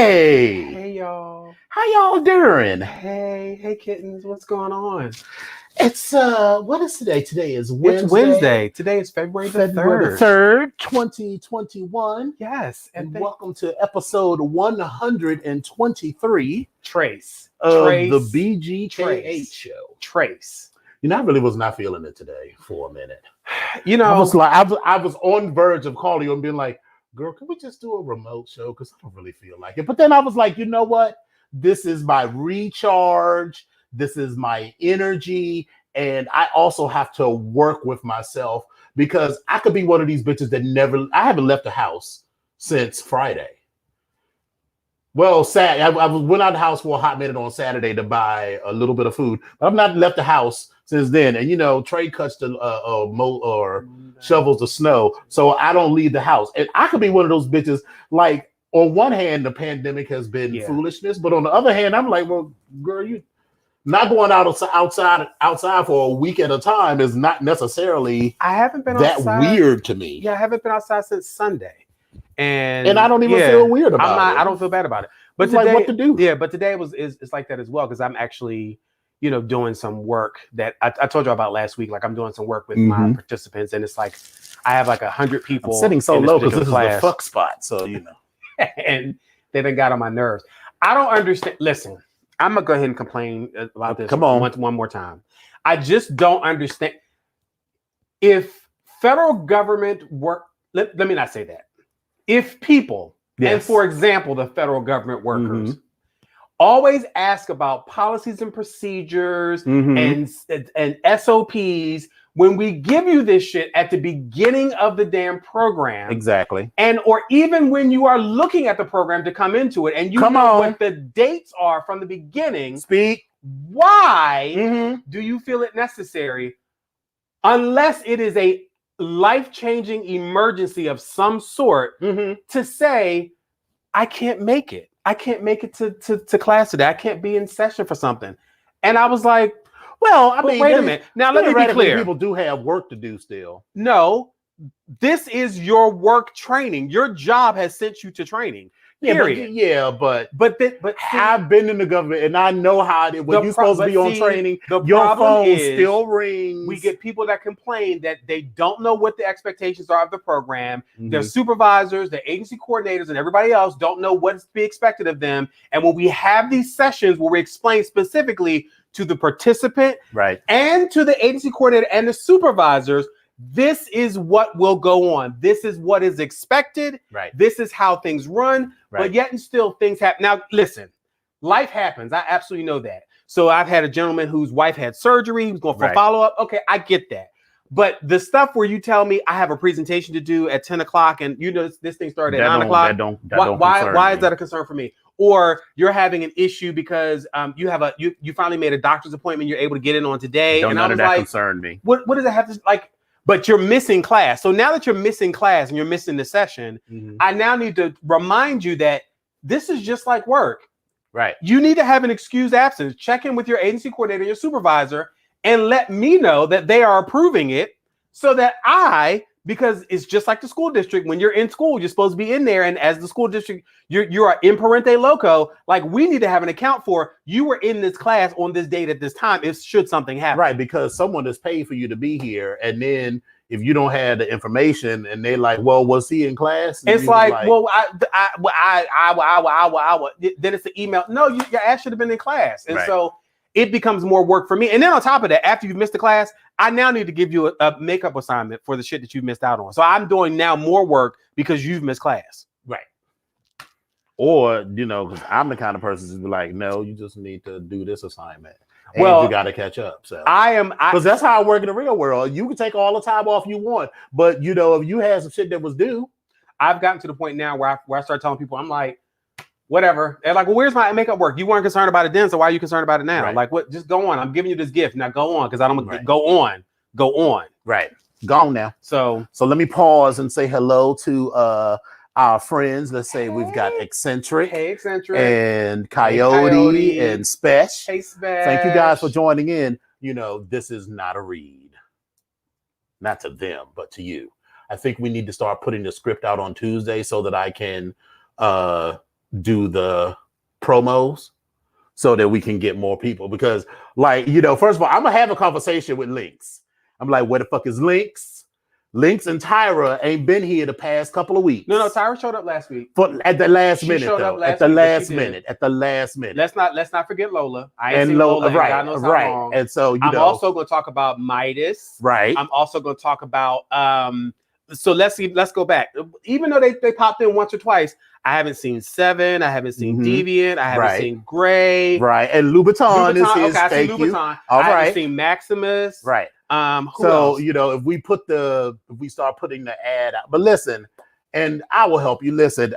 Hey, Hey y'all. how y'all doing? Hey kittens, what's going on? It's what is today? Today is Wednesday. It's Wednesday. Today is February the February 3rd. 3rd, 2021. Yes. And welcome to episode 123 Trace. of the BGKH show. Trace. You know, I really was not feeling it today for a minute. You know, I was on verge of calling you and being like, girl, can we just do a remote show? Because I don't really feel like it. But then I was like, you know what? This is my recharge. This is my energy. And I also have to work with myself because I could be one of these bitches that I haven't left the house since Friday. Well, I went out of the house for a hot minute on Saturday to buy a little bit of food, but I've not left the house since then. And, you know, Trey cuts the shovels the snow, so I don't leave the house. And I could be one of those bitches, like, on one hand, the pandemic has been foolishness, but on the other hand, I'm like, well, girl, you not going outside for a week at a time is not necessarily I haven't been that outside. Weird to me. Yeah, I haven't been outside since Sunday. And I don't even feel weird about it. I don't feel bad about it. But it's today, like what to do. Yeah, but today it's like that as well, because I'm actually, you know, doing some work that I told you about last week. Like, I'm doing some work with my participants, and it's like I have like 100 people. I'm sitting so low because this is the fuck spot, so you know. And they done got on my nerves. I don't understand. Listen, I'm gonna go ahead and complain about this. Come on, one more time. I just don't understand. If federal government work, let me not say that. If people, and for example, the federal government workers, always ask about policies and procedures and SOPs when we give you this shit at the beginning of the damn program. Exactly. And or even when you are looking at the program to come into it and you know what the dates are from the beginning. Why do you feel it necessary, unless it is a life-changing emergency of some sort, to say, I can't make it. I can't make it to class today. I can't be in session for something. And I was like, well, I mean, wait a minute. Now, let me be clear. People do have work to do still. No, this is your work training. Your job has sent you to training. Period. But I've been in the government and I know how it is. When you're supposed to be on training, your phone still rings. We get people that complain that they don't know what the expectations are of the program. Their supervisors, the agency coordinators, and everybody else don't know what's to be expected of them. And when we have these sessions where we explain specifically to the participant and to the agency coordinator and the supervisors, this is what will go on. This is what is expected. This is how things run. But yet and still things happen. Now, listen, life happens. I absolutely know that. So I've had a gentleman whose wife had surgery. He was going for a follow-up. Okay, I get that. But the stuff where you tell me I have a presentation to do at 10 o'clock and you know this thing started at 9 o'clock. Why is that a concern for me? Or you're having an issue because you finally made a doctor's appointment you're able to get in on today. None of that concerned me. What does it have to like? But you're missing class. So now that you're missing class and you're missing the session, I now need to remind you that this is just like work. You need to have an excused absence. Check in with your agency coordinator, your supervisor, and let me know that they are approving it so that because it's just like the school district. When you're in school, you're supposed to be in there. And as the school district, you are in parente loco. Like, we need to have an account for you were in this class on this date at this time. Should something happen. Because someone is paid for you to be here. And then if you don't have the information and they're like, well, was he in class? And it's like, well, then it's the email. No, your ass should have been in class. And so it becomes more work for me. And then on top of that, after you've missed the class, I now need to give you a makeup assignment for the shit that you missed out on. So I'm doing now more work because you've missed class. Or, you know, because I'm the kind of person to be like, no, you just need to do this assignment. And well, you got to catch up. So because that's how I work in the real world. You can take all the time off you want, but you know, if you had some shit that was due, I've gotten to the point now where I start telling people, I'm like, whatever. They're like, well, where's my makeup work? You weren't concerned about it then, so why are you concerned about it now? Like, what? Just go on. I'm giving you this gift. Now go on, because I don't go on. Go on. Go on now. So let me pause and say hello to our friends. Let's say we've got Eccentric. Hey, Eccentric. And Coyote and Spesh. Hey, Spesh. Thank you guys for joining in. You know, this is not a read. Not to them, but to you. I think we need to start putting the script out on Tuesday so that I can do the promos so that we can get more people. Because, like, you know, first of all, I'm gonna have a conversation with Lynx. I'm like, where the fuck is Lynx? Lynx and Tyra ain't been here the past couple of weeks. No, Tyra showed up last week. At the last She minute, showed though. up last At the week, but last she minute. did. At the last minute. Let's not forget Lola. I ain't seen Lola in God knows how long. And so, I'm also going to talk about Midas. Right. I'm also going to talk about so let's go back. Even though they popped in once or twice, I haven't seen Seven, I haven't seen Deviant, I haven't seen Gray. Right. And Louboutin is his. Okay, I see Thank Louboutin. you. All I right. haven't seen Maximus. Right. Who else? You know, if we start putting the ad out, but listen, and I will help you. Listen,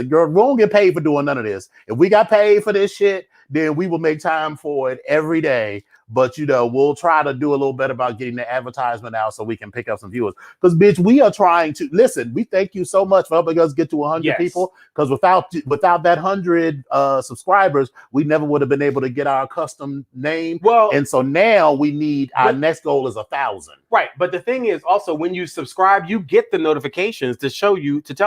girl, we won't get paid for doing none of this. If we got paid for this shit, then we will make time for it every day. But, you know, we'll try to do a little better about getting the advertisement out so we can pick up some viewers. Because, bitch, we are trying to listen. We thank you so much for helping us get to 100 people. Because without that 100 subscribers, we never would have been able to get our custom name. Well, and so now we need our next goal is 1,000. Right. But the thing is also when you subscribe, you get the notifications to tell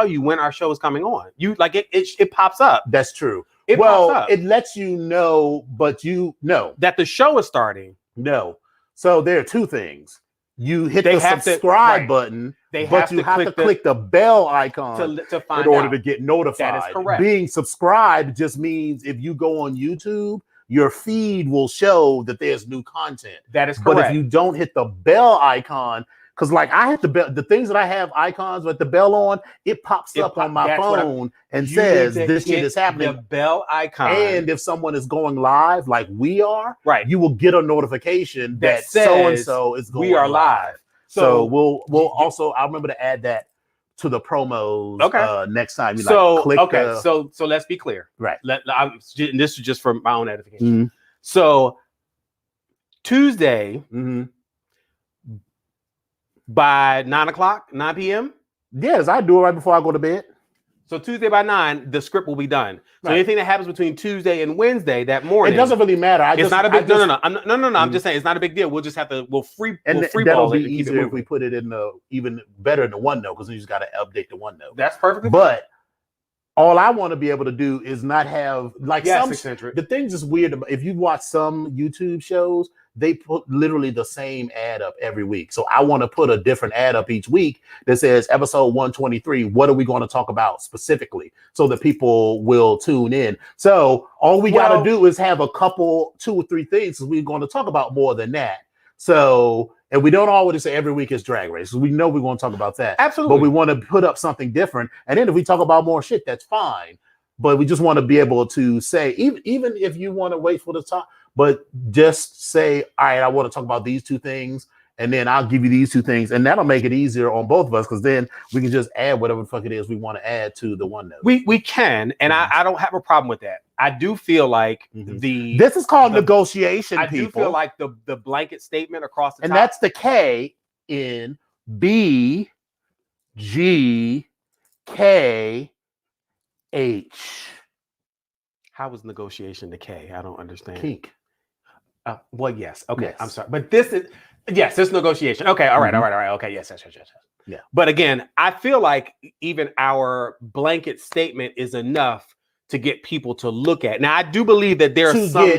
you when our show is coming on. You like it pops up. That's true. It pops up. It lets you know, but you know that the show is starting. No. So there are two things. You hit the subscribe button, but you have to click the bell icon to find in order to get notified. That is correct. Being subscribed just means if you go on YouTube, your feed will show that there's new content. That is correct. But if you don't hit the bell icon, because like I hit the bell, the things that I have icons with the bell on, it pops up on my phone and says this shit is happening. The bell icon. And if someone is going live like we are, right, you will get a notification that says so and so is going. We are live. So we'll also I'll remember to add that to the promos. Okay. Next time you click. Okay. So let's be clear. Right. This is just for my own edification. So Tuesday. By 9 p.m. Yes, I do it right before I go to bed. So Tuesday by 9, the script will be done. So anything that happens between Tuesday and Wednesday that morning, it doesn't really matter. It's not a big no. I'm just saying it's not a big deal. We'll just have to that'll be easier if we put it in the even better in the OneNote because you just got to update the OneNote. That's perfectly. But all I want to be able to do is not have eccentric. The thing's just weird. If you watch some YouTube shows, they put literally the same ad up every week. So I want to put a different ad up each week that says episode 123. What are we going to talk about specifically so that people will tune in? So all we got to do is have a couple, 2 or 3 things. We're going to talk about more than that. So, and we don't always say every week is Drag Race. We know we're going to talk about that. Absolutely. But we want to put up something different. And then if we talk about more shit, that's fine. But we just want to be able to say, even if you want to wait for the top, but just say, all right, I want to talk about these 2 things, and then I'll give you these 2 things, and that'll make it easier on both of us because then we can just add whatever the fuck it is we want to add to the OneNote. We can, and I don't have a problem with that. I do feel like this is called negotiation. I do feel like the blanket statement across the top, and that's the K in BGKH. How was negotiation the K? I don't understand. Kink. Well, yes. Okay, yes. I'm sorry, but this is this negotiation. Okay, all right. Okay, yes. Yeah. But again, I feel like even our blanket statement is enough to get people to look at. Now, I do believe that there are some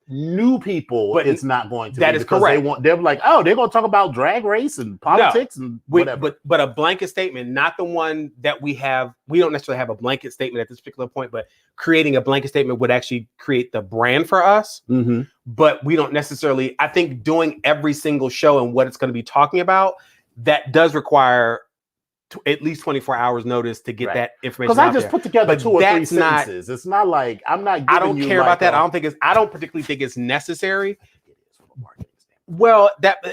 new people, but it's not going to. That is correct. They're like, oh, they're going to talk about drag race and politics and whatever. But a blanket statement, not the one that we have. We don't necessarily have a blanket statement at this particular point, but creating a blanket statement would actually create the brand for us. But we don't necessarily. I think doing every single show and what it's going to be talking about, that does require at least 24 hours notice to get that information. Because I just put together 2 or 3 sentences. It's not like I'm not. I don't care about that. I don't particularly think it's necessary. Well, but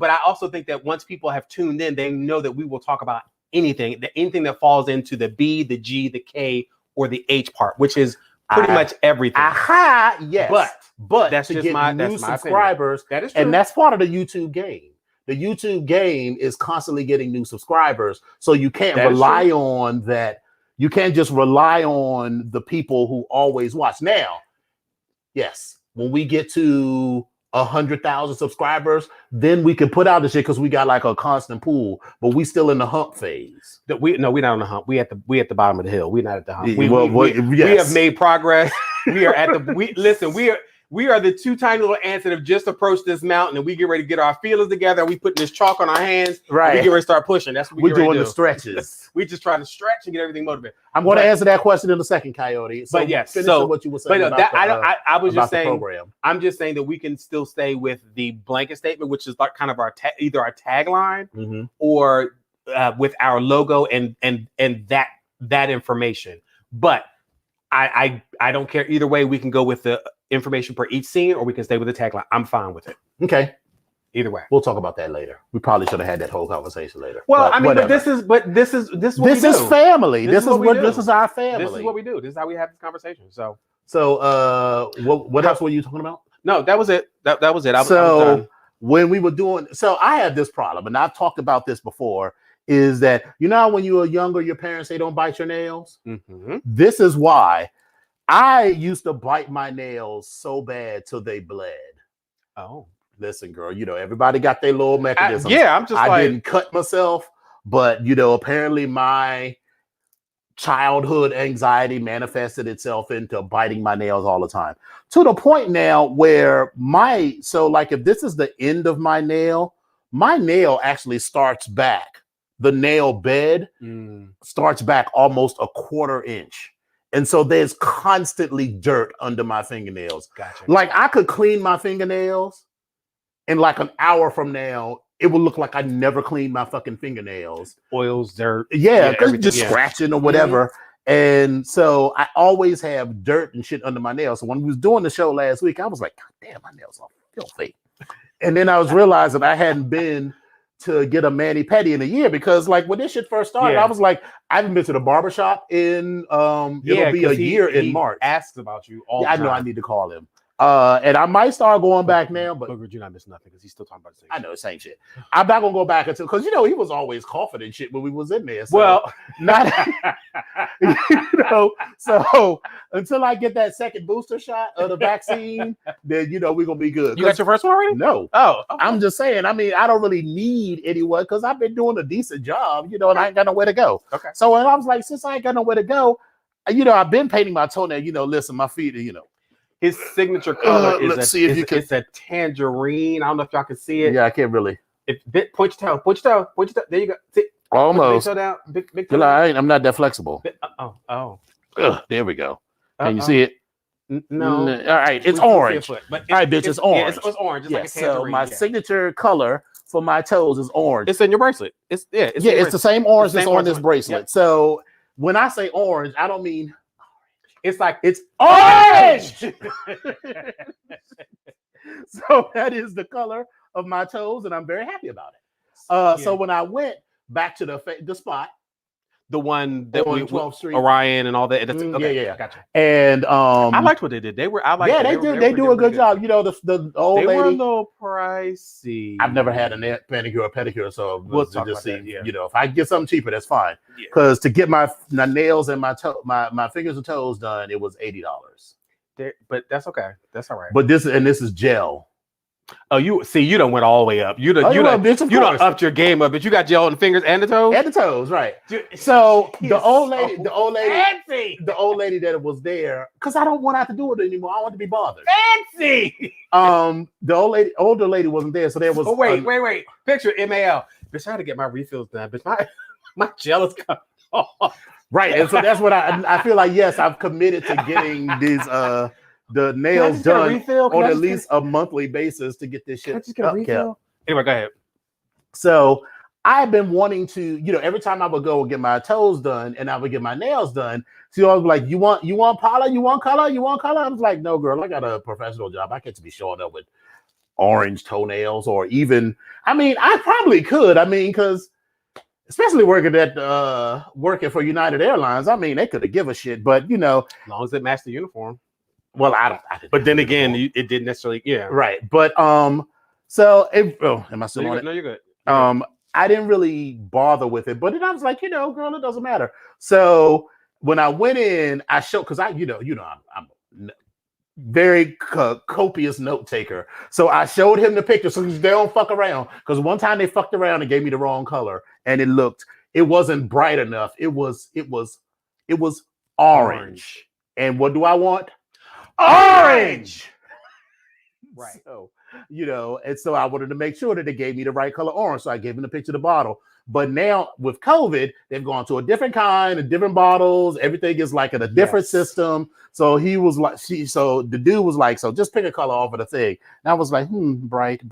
I also think that once people have tuned in, they know that we will talk about anything that falls into the B, the G, the K, or the H part, which is pretty much everything. Yes. But that's just my new subscribers. That is true. And that's part of the YouTube game. The YouTube game is constantly getting new subscribers. So you can't rely on that. You can't just rely on the people who always watch. Now, yes, when we get to 100,000 subscribers, then we can put out the shit because we got like a constant pool, but we still in the hump phase. We're not on the hump. We at the bottom of the hill. We're not at the hump. We Yes. have made progress. We are at the we are the two tiny little ants that have just approached this mountain, and we get ready to get our feelers together. We put this chalk on our hands. Right. We get ready to start pushing. That's what we're doing the stretches. We just trying to stretch and get everything motivated. I'm going to answer that question in a second, Coyote. So but yes, finish what you were saying. But I was just saying. Program. I'm just saying that we can still stay with the blanket statement, which is like kind of our either our tagline or with our logo and that information. But I don't care either way. We can go with the information per each scene, or we can stay with the tagline. I'm fine with it. Okay. Either way, we'll talk about that later. We probably should have had that whole conversation later. Well, I mean, but this is what this is family. This is our family. This is what we do. This is how we have this conversation. So what else were you talking about? No, that was it. That was it. I was done. When we were doing, I had this problem, and I've talked about this before. Is that when you were younger, your parents say don't bite your nails. This is why I used to bite my nails so bad till they bled. Oh. Listen, girl, everybody got their little mechanisms. I didn't cut myself, but apparently my childhood anxiety manifested itself into biting my nails all the time. To the point now where if this is the end of my nail actually starts back. The nail bed starts back almost a 1/4 inch. And so there's constantly dirt under my fingernails. Gotcha. Like I could clean my fingernails, and like an hour from now, it will look like I never cleaned my fucking fingernails. Oils, dirt. Yeah, because just scratching or whatever. And so I always have dirt and shit under my nails. So when we was doing the show last week, I was like, God damn, my nails are filthy. And then I was realizing I hadn't been to get a mani-pedi in a year because like when this shit first started, I was like, I haven't been to the barbershop in it'll be a year in March. Asks about you all the time. I know I need to call him. And I might start going back now, but you're not missing nothing because he's still talking about the same. I know the same shit. I'm not gonna go back until because he was always coughing and shit when we was in there. So well, not so until I get that second booster shot of the vaccine, then we're gonna be good. You got your first one already? No. Oh, okay. I'm just saying. I mean, I don't really need anyone because I've been doing a decent job, and I ain't got nowhere to go. Okay. So when I was like, since I ain't got nowhere to go, I've been painting my toenail. Listen, my feet are, His signature color it's a tangerine. I don't know if y'all can see it. Yeah, I can't really. Point your toe. There you go. See, almost. Big toe down. Big toe down. I'm not that flexible. Oh. There we go. Can you see it? No. All right, it's orange. All right, bitch, it's orange. Yeah, it's orange. It's like a tangerine. So my signature color for my toes is orange. It's in your bracelet. It's the same orange that's on this bracelet. Yep. So when I say orange, I don't mean. It's like it's orange. So that is the color of my toes, and I'm very happy about it. So when I went back to the spot, the one that on 12th Street, Orion and all that. That's, okay, yeah, gotcha. And I liked what they did. They do a good job. The old lady. They were a little pricey. I've never had a manicure or pedicure, so we'll talk about see. That, yeah. If I can get something cheaper, that's fine. Because to get my nails and my fingers and toes done, it was $80. But that's okay. That's all right. But this is gel. Oh, you done went all the way up. You done upped your game up, but you got gel on the fingers and the toes? And the toes, right. So the old lady that was there, because I don't want to have to do it anymore. I don't want to be bothered. Fancy. The older lady wasn't there, so there was. Oh, wait. Picture MAL. Bitch, I had to get my refills done. Bitch, my gel is coming off. Right, and so that's what I feel like. Yes, I've committed to getting these the nails done on at least a monthly basis to get this shit up. Anyway, go ahead. So I've been wanting to, every time I would go and get my toes done and I would get my nails done, she always like, you want polish? You want color? You want color? I was like, no, girl, I got a professional job. I can't be showing up with orange toenails or even, I probably could. Because especially working for United Airlines, they could have give a shit, but as long as it matched the uniform. Well, I didn't. But then again, it didn't necessarily. Yeah. Right. But so am I still on it? No, you're good. I didn't really bother with it, but then I was like, girl, it doesn't matter. So when I went in, I showed because I'm very copious note taker. So I showed him the picture so they don't fuck around. Because one time they fucked around and gave me the wrong color, and it wasn't bright enough. It was orange. And what do I want? Orange. Right. So, and so I wanted to make sure that they gave me the right color orange. So I gave him the picture of the bottle. But now with COVID, they've gone to a different kind of different bottles. Everything is like in a different system. So he was like, so the dude was like, so just pick a color off of the thing. And I was like, bright.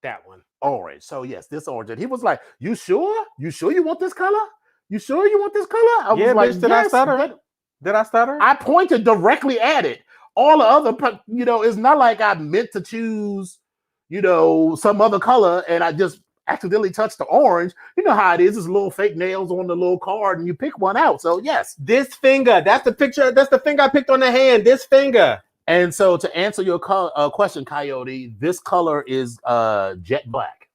That one. Orange. So yes, this orange. And he was like, you sure? You sure you want this color? You sure you want this color? I was like, did I stutter? Did I stutter? I pointed directly at it. All the other, it's not like I meant to choose, some other color and I just accidentally touched the orange. You know how it is. There's little fake nails on the little card and you pick one out. So yes. This finger, that's the picture. That's the finger I picked on the hand. This finger. And so to answer your question, Coyote, this color is jet black.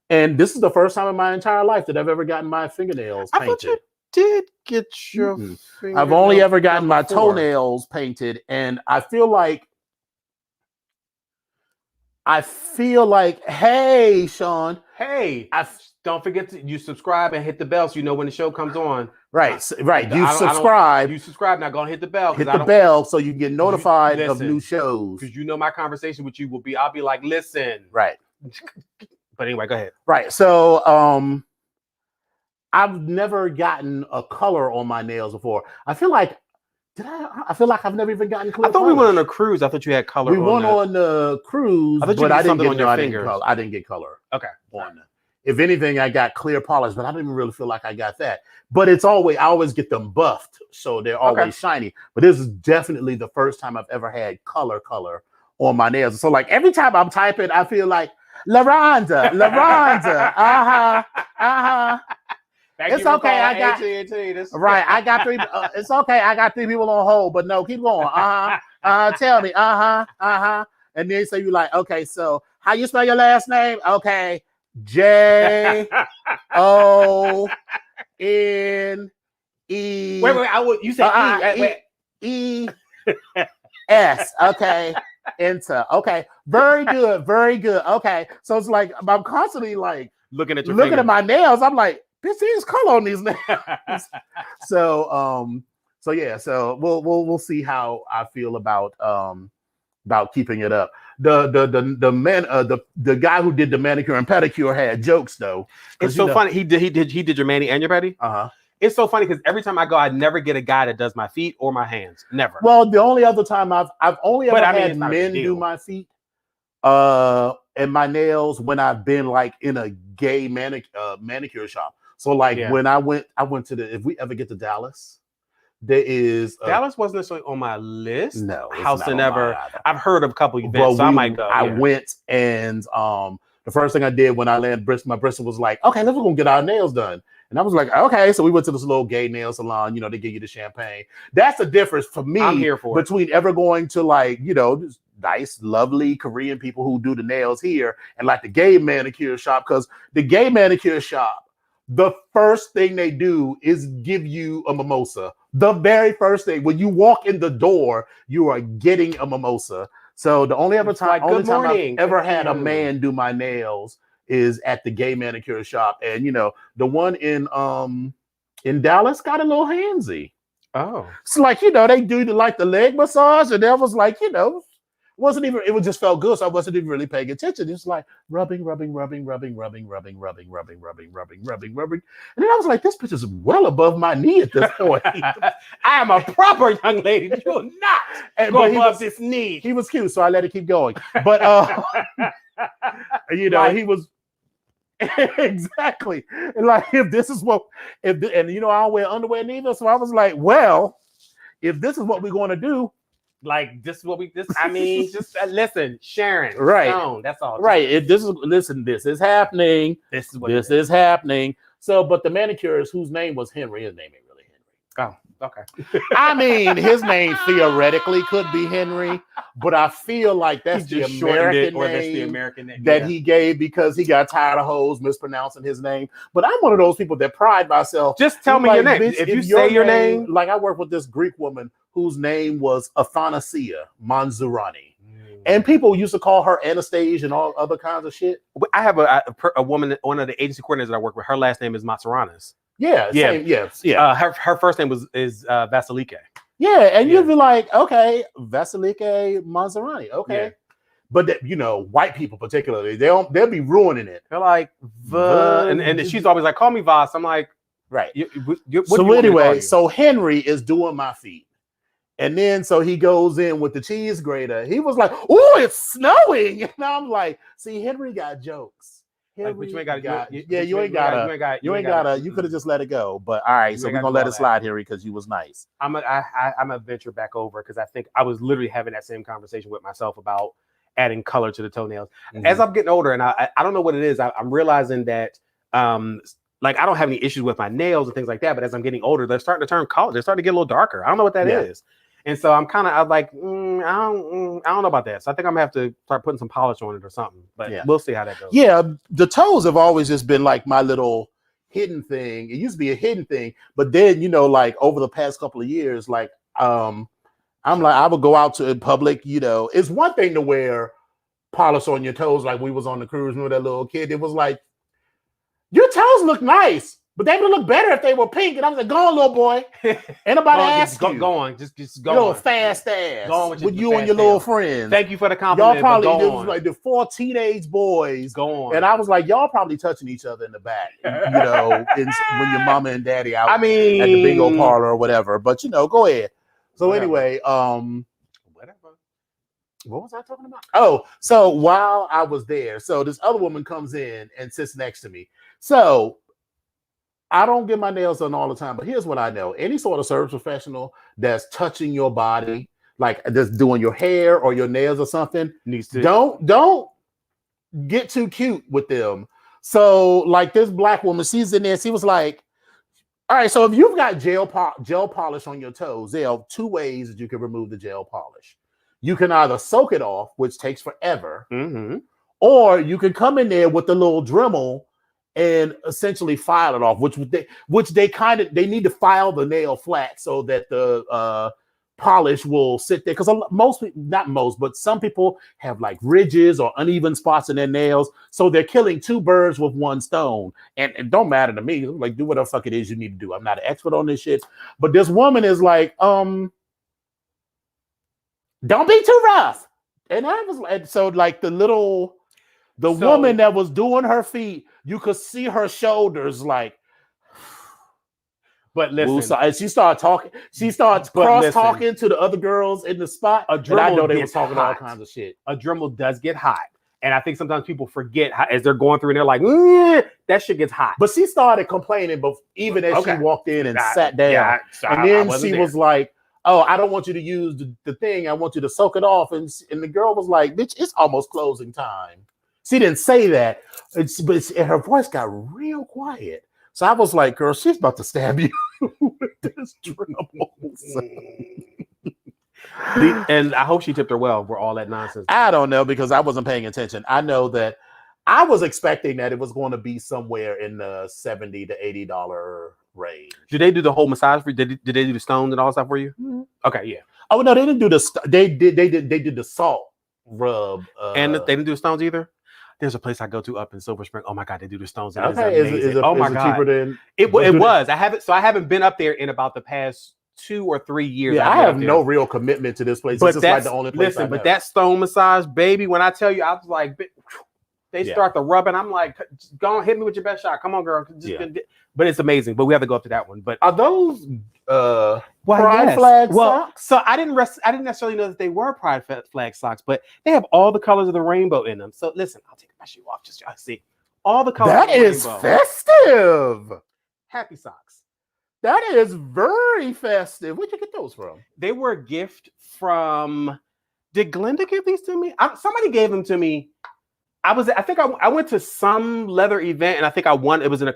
And this is the first time in my entire life that I've ever gotten my fingernails painted. I thought you did get your fingernails. I've only ever gotten my toenails painted, and I feel like, hey, Sean. Hey, don't forget to subscribe and hit the bell so you know when the show comes on. Right. You subscribe. You subscribe. Now go and hit the bell. Hit the bell so you can get notified of new shows. Because my conversation with you I'll be like, listen. Right. But anyway, go ahead. Right. So I've never gotten a color on my nails before. I feel like I've never even gotten clear. I thought we went on a cruise. I thought you had color. We went on the cruise, but I didn't get color. I didn't get color. Okay. If anything, I got clear polish, but I didn't really feel like I got that. But I always get them buffed, so they're always shiny. But this is definitely the first time I've ever had color on my nails. So like every time I'm typing, I feel like LaRonda. It's okay. I got right. I got three. It's okay. I got 3 people on hold, but no, keep going. Tell me. And then so you like, okay, so how you spell your last name? Okay, J-O-N-E. Wait. You said E-S. Okay. Enter. Okay. Very good. Okay. So it's like I'm constantly like looking at my nails. I'm like, this is color on these nails. So yeah. So we'll see how I feel about keeping it up. The guy who did the manicure and pedicure had jokes though. It's so funny. He did your mani and your pedi. It's so funny because every time I go, I never get a guy that does my feet or my hands. Never. Well, the only other time I've only ever had men do my feet and my nails when I've been like in a gay manicure shop. So like when I went to if we ever get to Dallas, there is Dallas wasn't necessarily on my list. No, House and Ever. I've heard of a couple events, so I might go. I went and the first thing I did when I landed Bristol, my Bristol was like, okay, let's go get our nails done. And I was like, okay. So we went to this little gay nail salon, they give you the champagne. That's the difference for me. I'm here for between ever going to like, just nice, lovely Korean people who do the nails here and like the gay manicure shop. Because the gay manicure shop, the first thing they do is give you a mimosa. The very first thing. When you walk in the door, you are getting a mimosa. So the only time I've ever had a man do my nails is at the gay manicure shop. And the one in Dallas got a little handsy. Oh. It's like, they do the leg massage, and that was like, it just felt good. So I wasn't even really paying attention. It's like rubbing. And then I was like, this bitch is well above my knee at this point. I am a proper young lady. You will not go above this knee. He was cute, so I let it keep going. But he was exactly like I don't wear underwear neither. So I was like, well, if this is what we're going to do. Like this is what just listen, Sharon. Right. Stone, that's all. Right. This is happening. This is happening. So, but the manicurist whose name was Henry, his name ain't really Henry. Oh. Okay. I mean, his name theoretically could be Henry, but I feel like that's the American name that he gave because he got tired of hoes mispronouncing his name. But I'm one of those people that pride myself. Just tell me your name. Bitch, if you say your name. Like I work with this Greek woman whose name was Athanasia Manzurani. And people used to call her Anastasia and all other kinds of shit. I have a woman, one of the agency coordinators that I work with. Her last name is Matsuranas. Yeah. Her first name is Vasilike. Yeah, and you'd be like, okay, Vasilike Manzurani, okay. Yeah. But white people particularly, they'll be ruining it. They're like, and she's always like, call me Vas. I'm like, right. So anyway, so Henry is doing my feet. And then so he goes in with the cheese grater. He was like, "Oh, it's snowing!" And I'm like, "See, Henry got jokes. Henry but you ain't got you ain't gotta. You could have just let it go. But all right, so we're gonna let it slide, Henry, because you was nice. I'm a venture back over because I think I was literally having that same conversation with myself about adding color to the toenails. As I'm getting older, and I don't know what it is. I'm realizing that like I don't have any issues with my nails and things like that. But as I'm getting older, they're starting to turn color. They're starting to get a little darker. I don't know what that is. And so I'm like, I don't know about that. So I think I'm gonna have to start putting some polish on it or something. But we'll see how that goes. Yeah, the toes have always just been like my little hidden thing. It used to be a hidden thing, but then like over the past couple of years, like I'm like I would go out to in public. It's one thing to wear polish on your toes, like we was on the cruise with that little kid. It was like your toes look nice. But they would look better if they were pink. And I was like, go on, little boy. Anybody ask you. Go on. Just go on. Little fast ass. Go on with you and your little friends. Thank you for the compliment. Y'all probably, it was like the 4 teenage boys. Go on. And I was like, y'all probably touching each other in the back, when your mama and daddy out at the bingo parlor or whatever. But, go ahead. So anyway, whatever. What was I talking about? Oh, so while I was there, so this other woman comes in and sits next to me. So I don't get my nails done all the time, but here's what I know. Any sort of service professional that's touching your body, like just doing your hair or your nails or something, needs to don't get too cute with them. So like this black woman, she's in there, she was like, all right, so if you've got gel polish on your toes, there are 2 ways that you can remove the gel polish. You can either soak it off, which takes forever, or you can come in there with the little Dremel and essentially file it off, which they need to file the nail flat so that the polish will sit there. Because some people have like ridges or uneven spots in their nails, so they're killing 2 birds with 1 stone. And it don't matter to me. Like, do whatever the fuck it is you need to do. I'm not an expert on this shit, but this woman is like, don't be too rough. And I was like, so like the woman that was doing her feet, you could see her shoulders like. But listen, and she started talking. She started cross talking to the other girls in the spot. And I know they were talking all kinds of shit. A Dremel does get hot, and I think sometimes people forget as they're going through, and they're like, "That shit gets hot." But she started complaining, but even as she walked in and sat down, and then she was like, "Oh, I don't want you to use the thing. I want you to soak it off." And the girl was like, "Bitch, it's almost closing time." She didn't say that, but her voice got real quiet. So I was like, girl, she's about to stab you with this Dremel. And I hope she tipped her well for all that nonsense. I don't know, because I wasn't paying attention. I know that I was expecting that it was going to be somewhere in the $70 to $80 range. Did they do the whole massage for you? Did they do the stones and all that stuff for you? Mm-hmm. Okay, yeah. Oh no, they didn't do they did the salt rub. And they didn't do the stones either? There's a place I go to up in Silver Spring. Oh my God, they do the stones. Okay, is it cheaper than it was? I haven't been up there in about the past 2 or 3 years. Yeah, I have no real commitment to this place. But this is like the only place. Listen, but that stone massage, baby, when I tell you, I was like, they start the rubbing. I'm like, go on, hit me with your best shot. Come on, girl. But it's amazing. But we have to go up to that one. But are those pride flag socks? So I didn't necessarily know that they were pride flag socks, but they have all the colors of the rainbow in them. So listen, I'll take my shoe off just to see all the colors. That is festive. Happy socks. That is very festive. Where'd you get those from? They were a gift from. Did Glenda give these to me? Somebody gave them to me. I think I went to some leather event, and I think I won. It was in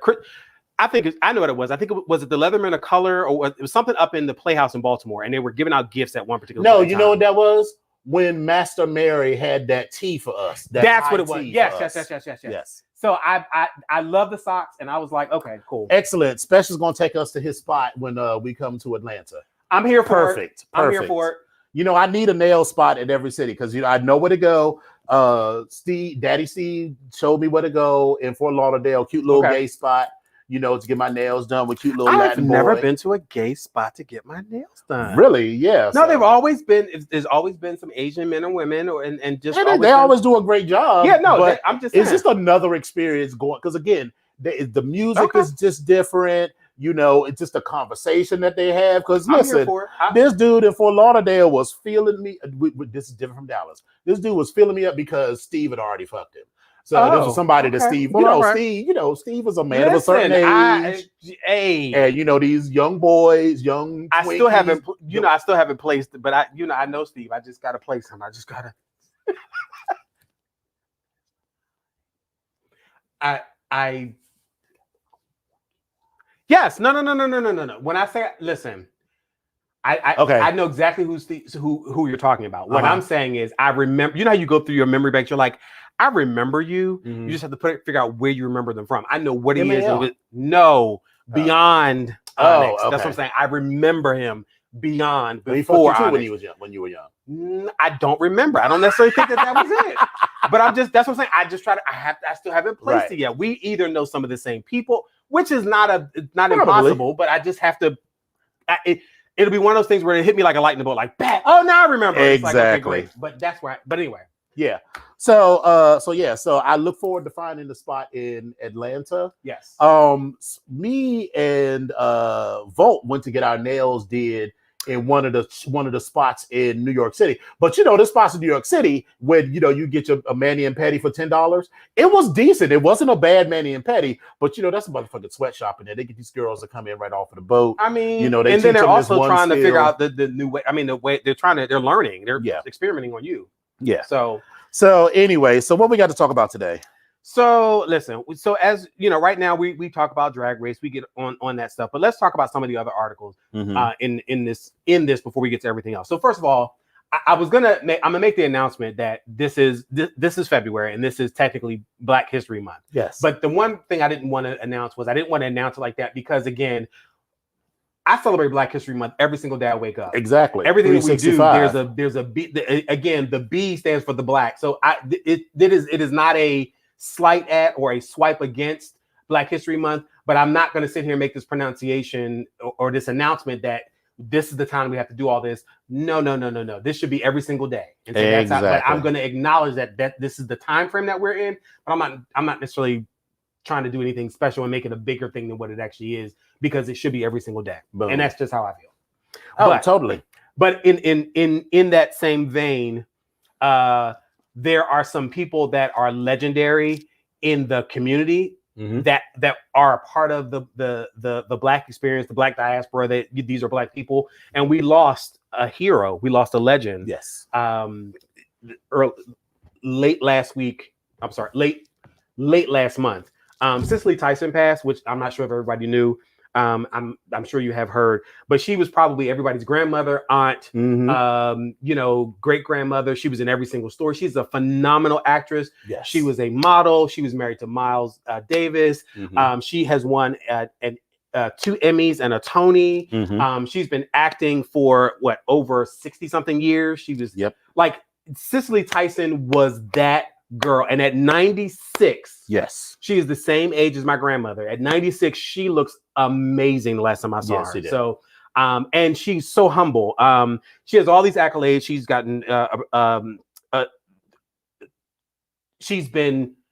I know what it was. I think was it the Leatherman of Color, or it was something up in the Playhouse in Baltimore, and they were giving out gifts at one particular. No, you know what that was? When Master Mary had that tea for us. That's what it was. Yes. So I love the socks, and I was like, okay, cool, excellent. Special's gonna take us to his spot when we come to Atlanta. I'm here for it. I'm here for it. You know, I need a nail spot in every city because I know where to go. Daddy Steve showed me where to go in Fort Lauderdale, cute little gay spot. To get my nails done with cute little Latin boy. I've never been to a gay spot to get my nails done. Really? Yeah. No, they've always been. There's always been some Asian men and women, and just they always do a great job. Yeah, no, but I'm just. It's just another experience going because again, the music is just different. It's just a conversation that they have. Because listen, this dude in Fort Lauderdale was feeling me. This is different from Dallas. This dude was feeling me up because Steve had already fucked him. So this was somebody that Steve, Steve was a man of a certain age. And these young boys, young. I still haven't, I still haven't placed, but I know Steve. I just gotta place him. I just gotta. Yes, no. When I say listen, I know exactly who you're talking about. What I'm saying is, I remember. You know how you go through your memory banks. You're like, I remember you. Mm-hmm. You just have to figure out where you remember them from. I know what he is. Beyond. Onyx. That's what I'm saying. I remember him beyond before Onyx. When you were young. I don't remember. I don't necessarily think that was it. But that's what I'm saying. I just try to. I still haven't placed it yet. We either know some of the same people, which is not impossible. But I just have to. It'll be one of those things where it hit me like a lightning bolt, like bat. Oh, now I remember. Exactly. It's like, okay, great. But that's where. But anyway. Yeah. So I look forward to finding the spot in Atlanta. Yes. Me and Volt went to get our nails did in one of the spots in New York City. But the spots in New York City where you get a mani and pedi for $10. It was decent. It wasn't a bad mani and pedi, but that's a motherfucking sweatshop in there. They get these girls to come in right off of the boat. I mean, and then they're also trying to figure out the new way. I mean, the way they're learning. They're experimenting on you. Yeah. So anyway, so what we got to talk about today? So listen, as right now we talk about Drag Race, we get on that stuff, but let's talk about some of the other articles in this before we get to everything else. So first of all, I'm gonna make the announcement that this is February and this is technically Black History Month. Yes. But the one thing I didn't want to announce was I didn't want to announce it like that because again, I celebrate Black History Month every single day I wake up. Exactly. Everything that we do, there's a B. Again, the B stands for the Black. So it is not a slight at or a swipe against Black History Month, but I'm not going to sit here and make this pronunciation or this announcement that this is the time we have to do all this. No. This should be every single day. And so but I'm going to acknowledge that this is the time frame that we're in, but I'm not necessarily trying to do anything special and make it a bigger thing than what it actually is, because it should be every single day. Boom. And that's just how I feel. Totally. But in that same vein, there are some people that are legendary in the community that are a part of the Black experience, the Black diaspora. These are Black people, and we lost a hero. We lost a legend. Yes. Late last month. Cicely Tyson passed, which I'm not sure if everybody knew. I'm sure you have heard, but she was probably everybody's grandmother, aunt, great grandmother. She was in every single story. She's a phenomenal actress. Yes. She was a model. She was married to Miles Davis. She has won 2 Emmys and a Tony. She's been acting for over 60 something years. She was like Cicely Tyson was that girl. And at 96, yes, she is the same age as my grandmother. At 96, she looks amazing the last time I saw her. So, and she's so humble. She has all these accolades. She's gotten,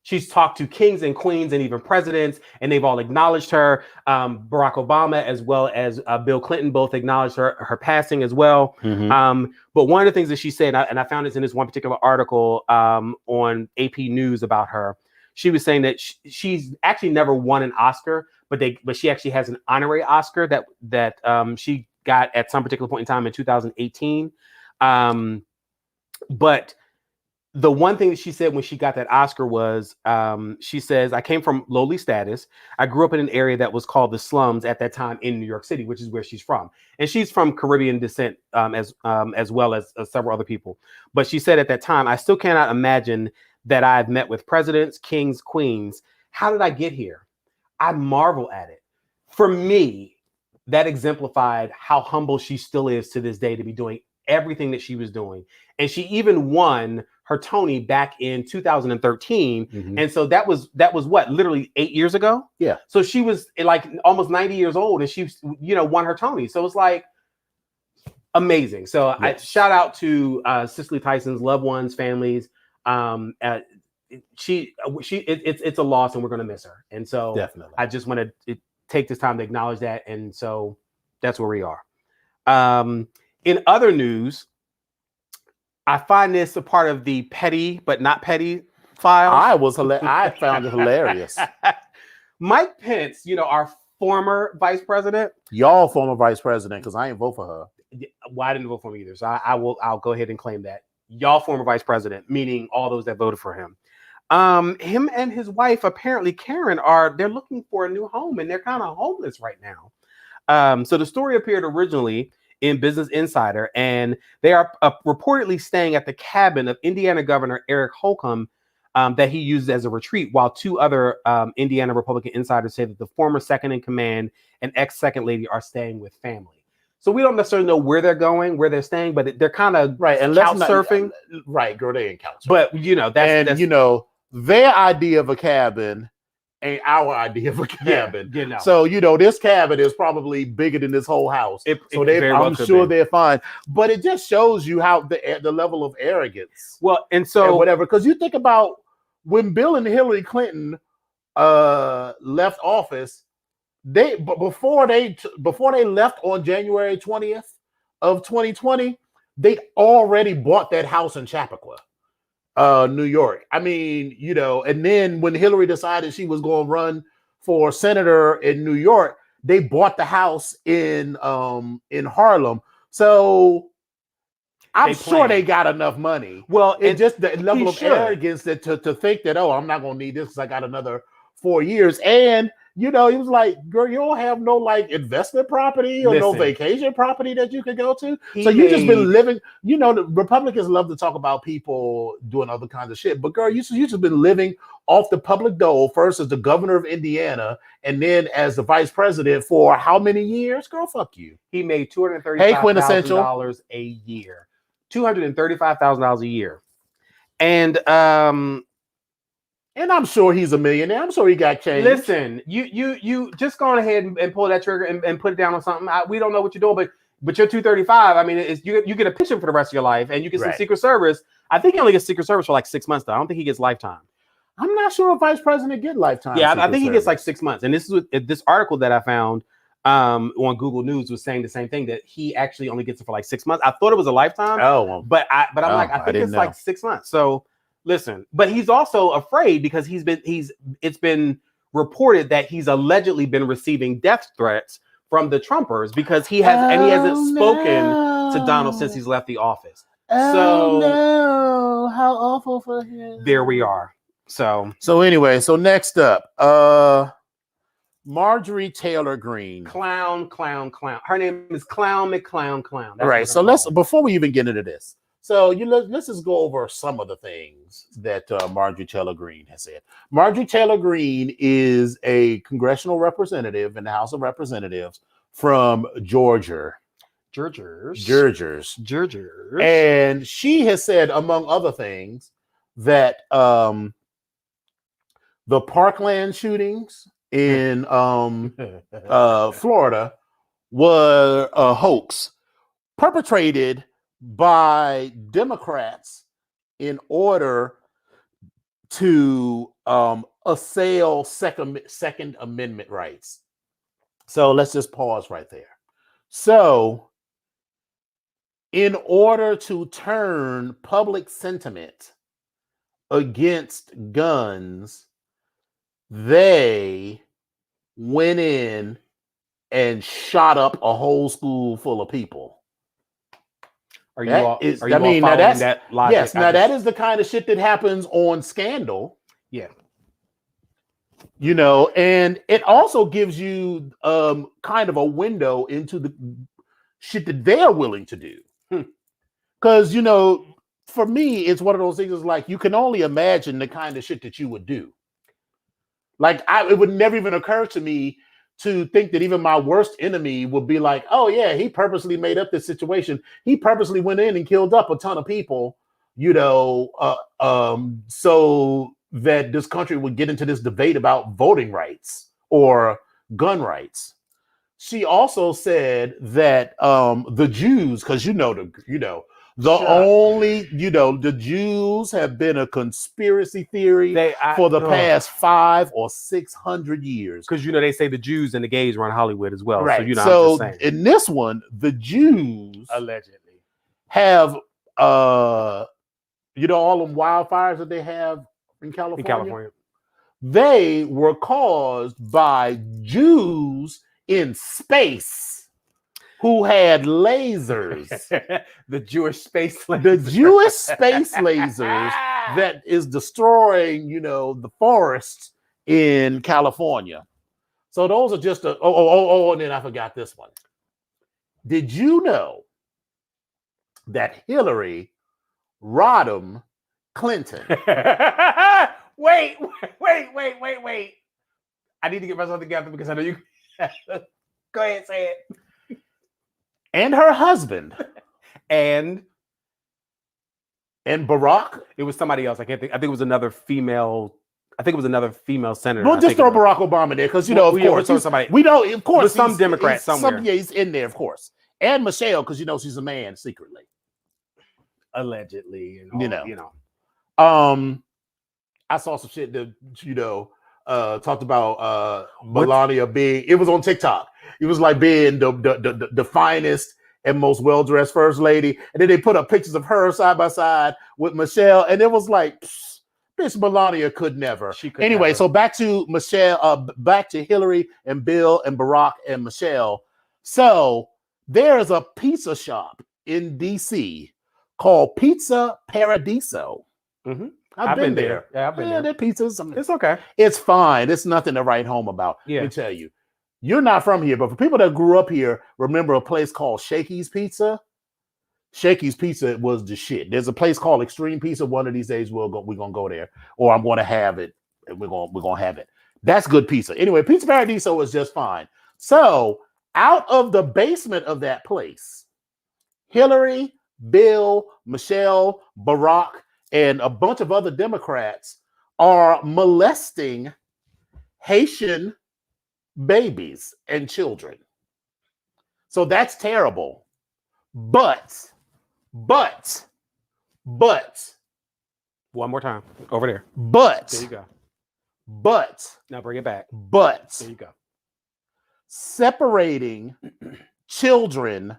she's talked to kings and queens and even presidents, and they've all acknowledged her. Barack Obama as well as Bill Clinton both acknowledged her passing as well. But one of the things that she said, and I found this in this one particular article on AP News about her, she was saying that she's actually never won an Oscar, but she actually has an honorary Oscar that she got at some particular point in time in 2018. But the one thing that she said when she got that Oscar was, she says, I came from lowly status. I grew up in an area that was called the slums at that time in New York City, which is where she's from. And she's from Caribbean descent, as well as several other people. But she said at that time, I still cannot imagine that I've met with presidents, kings, queens. How did I get here? I marvel at it. For me, that exemplified how humble she still is to this day to be doing everything that she was doing. And she even won her Tony back in 2013. Mhm. And so that was what, literally 8 years ago? Yeah. So she was like almost 90 years old and she, won her Tony. So it's like amazing. So I Yes. shout out to Cicely Tyson's loved ones, families. It's a loss and we're going to miss her. And so Definitely. I just want to take this time to acknowledge that. And so that's where we are. In other news, I find this a part of the petty but not petty file. I found it hilarious. Mike Pence, our former vice president. Y'all former vice president, because I ain't vote for her. Well, I didn't vote for him either. So I'll go ahead and claim that. Y'all former vice president, meaning all those that voted for him. Him and his wife, apparently Karen, they're looking for a new home and they're kind of homeless right now. So the story appeared originally in Business Insider, and they are reportedly staying at the cabin of Indiana Governor Eric Holcomb that he used as a retreat, while two other Indiana Republican insiders say that the former second in command and ex-second lady are staying with family. So we don't necessarily know where they're going, where they're staying, but they're kind of right and couch surfing. Right, girl, they ain't couch surfing. But that's their idea of a cabin ain't our idea of a cabin. Yeah, So this cabin is probably bigger than this whole house. I'm sure they're fine. But it just shows you how the level of arrogance. Well, and whatever, because you think about when Bill and Hillary Clinton left office, before they left on January 20th of 2020, they'd already bought that house in Chappaqua, New York. I mean, and then when Hillary decided she was going to run for senator in New York, they bought the house in Harlem. So I'm sure they got enough money. Well, and just the level of arrogance that to think that, I'm not going to need this because I got another 4 years. And he was like, girl, you don't have no investment property or no vacation property that you could go to. So you just been living, the Republicans love to talk about people doing other kinds of shit. But girl, you just been living off the public dole, first as the governor of Indiana and then as the vice president for how many years? Girl, fuck you. He made $235,000 a year. $235,000 a year. And I'm sure he's a millionaire. I'm sure he got change. Listen, you just go on ahead and pull that trigger and put it down on something. We don't know what you're doing, but you're 235. I mean, you get a pension for the rest of your life, and you get some Secret Service. I think he only gets Secret Service for 6 months, though. I don't think he gets lifetime. I'm not sure if vice president get lifetime. Yeah, I think he gets 6 months. And this is this article that I found on Google News was saying the same thing, that he actually only gets it for 6 months. I thought it was a lifetime. But I'm I think it's 6 months. So. Listen, but he's also afraid because it's been reported that he's allegedly been receiving death threats from the Trumpers because he hasn't spoken to Donald since he's left the office. No, how awful for him. There we are. So anyway, next up, Marjorie Taylor Greene. Clown. Her name is Clown McClown. All right, so before we even get into this. So let's just go over some of the things that Marjorie Taylor Greene has said. Marjorie Taylor Greene is a congressional representative in the House of Representatives from Georgia. And she has said, among other things, that the Parkland shootings in Florida were a hoax perpetrated by Democrats in order to assail Second Amendment rights. So let's just pause right there. So in order to turn public sentiment against guns, they went in and shot up a whole school full of people. Are you all Is, are you I mean, all now following that's that logic? yes. Now that is the kind of shit that happens on Scandal. Yeah. You know, and it also gives you kind of a window into the shit that they're willing to do. Because, you know, for me, it's one of those things is like you can only imagine the kind of shit that you would do. Like it would never even occur to me to think that even my worst enemy would be like, oh yeah, he purposely made up this situation. He purposely went in and killed up a ton of people, you know, so that this country would get into this debate about voting rights or gun rights. She also said that the Jews, because the Jews have been a conspiracy theory for the past 500 or 600 years. Because they say the Jews and the gays run Hollywood as well. Right. So I'm just saying. In this one, the Jews allegedly have all them wildfires that they have in California. They were caused by Jews in space who had lasers. The Jewish space lasers. The Jewish space lasers that is destroying, the forests in California. So those are just and then I forgot this one. Did you know that Hillary Rodham Clinton? Wait. I need to get myself together because I know you. Go ahead, say it. And her husband. And Barack. It was somebody else. I can't think. I think it was another female. I think it was another female senator. We'll just throw Barack Obama there because of course somebody. We know, of course, some Democrat somewhere. He's in there, of course. And Michelle, because she's a man secretly, allegedly. I saw some shit that talked about Melania being. It was on TikTok. It was like being the finest and most well-dressed first lady, and then they put up pictures of her side by side with Michelle, and it was like, bitch, Melania could never. Anyway, so back to Michelle, back to Hillary and Bill and Barack and Michelle. So there's a pizza shop in DC called Pizza Paradiso. Mm-hmm. I've been there. Yeah, I've been there. Their pizzas. It's okay. It's fine. It's nothing to write home about. Yeah. Let me tell you. You're not from here, but for people that grew up here, remember a place called Shakey's Pizza? Shakey's Pizza was the shit. There's a place called Extreme Pizza. One of these days we're gonna go there, or I'm gonna have it, and we're gonna have it. That's good pizza. Anyway, Pizza Paradiso is just fine. So out of the basement of that place, Hillary, Bill, Michelle, Barack, and a bunch of other Democrats are molesting Haitian babies and children. So that's terrible. But one more time over there. There you go. But now bring it back. But there you go. Separating children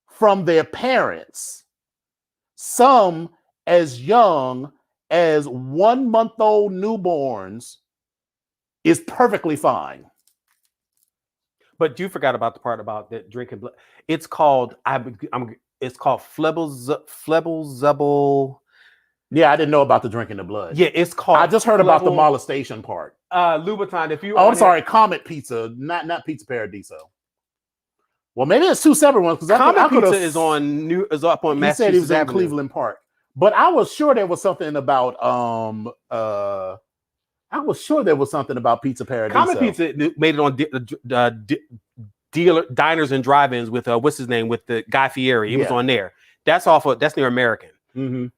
from their parents, some as young as 1-month-old newborns, is perfectly fine. But you forgot about the part about the drinking blood. It's called it's called Flebelzebel. Yeah, I didn't know about the drinking the blood. Yeah, it's called. I just heard about the molestation part. Louboutin. If you. I'm sorry, Comet Pizza, not Pizza Paradiso. Well, maybe it's two separate ones because Comet Pizza is up on. He said he was in Cleveland Park, but I was sure there was something about I was sure there was something about Pizza Paradiso. Comet Pizza made it on diners and drive-ins with what's his name, with the Guy Fieri. He was on there. That's near American. Mm-hmm.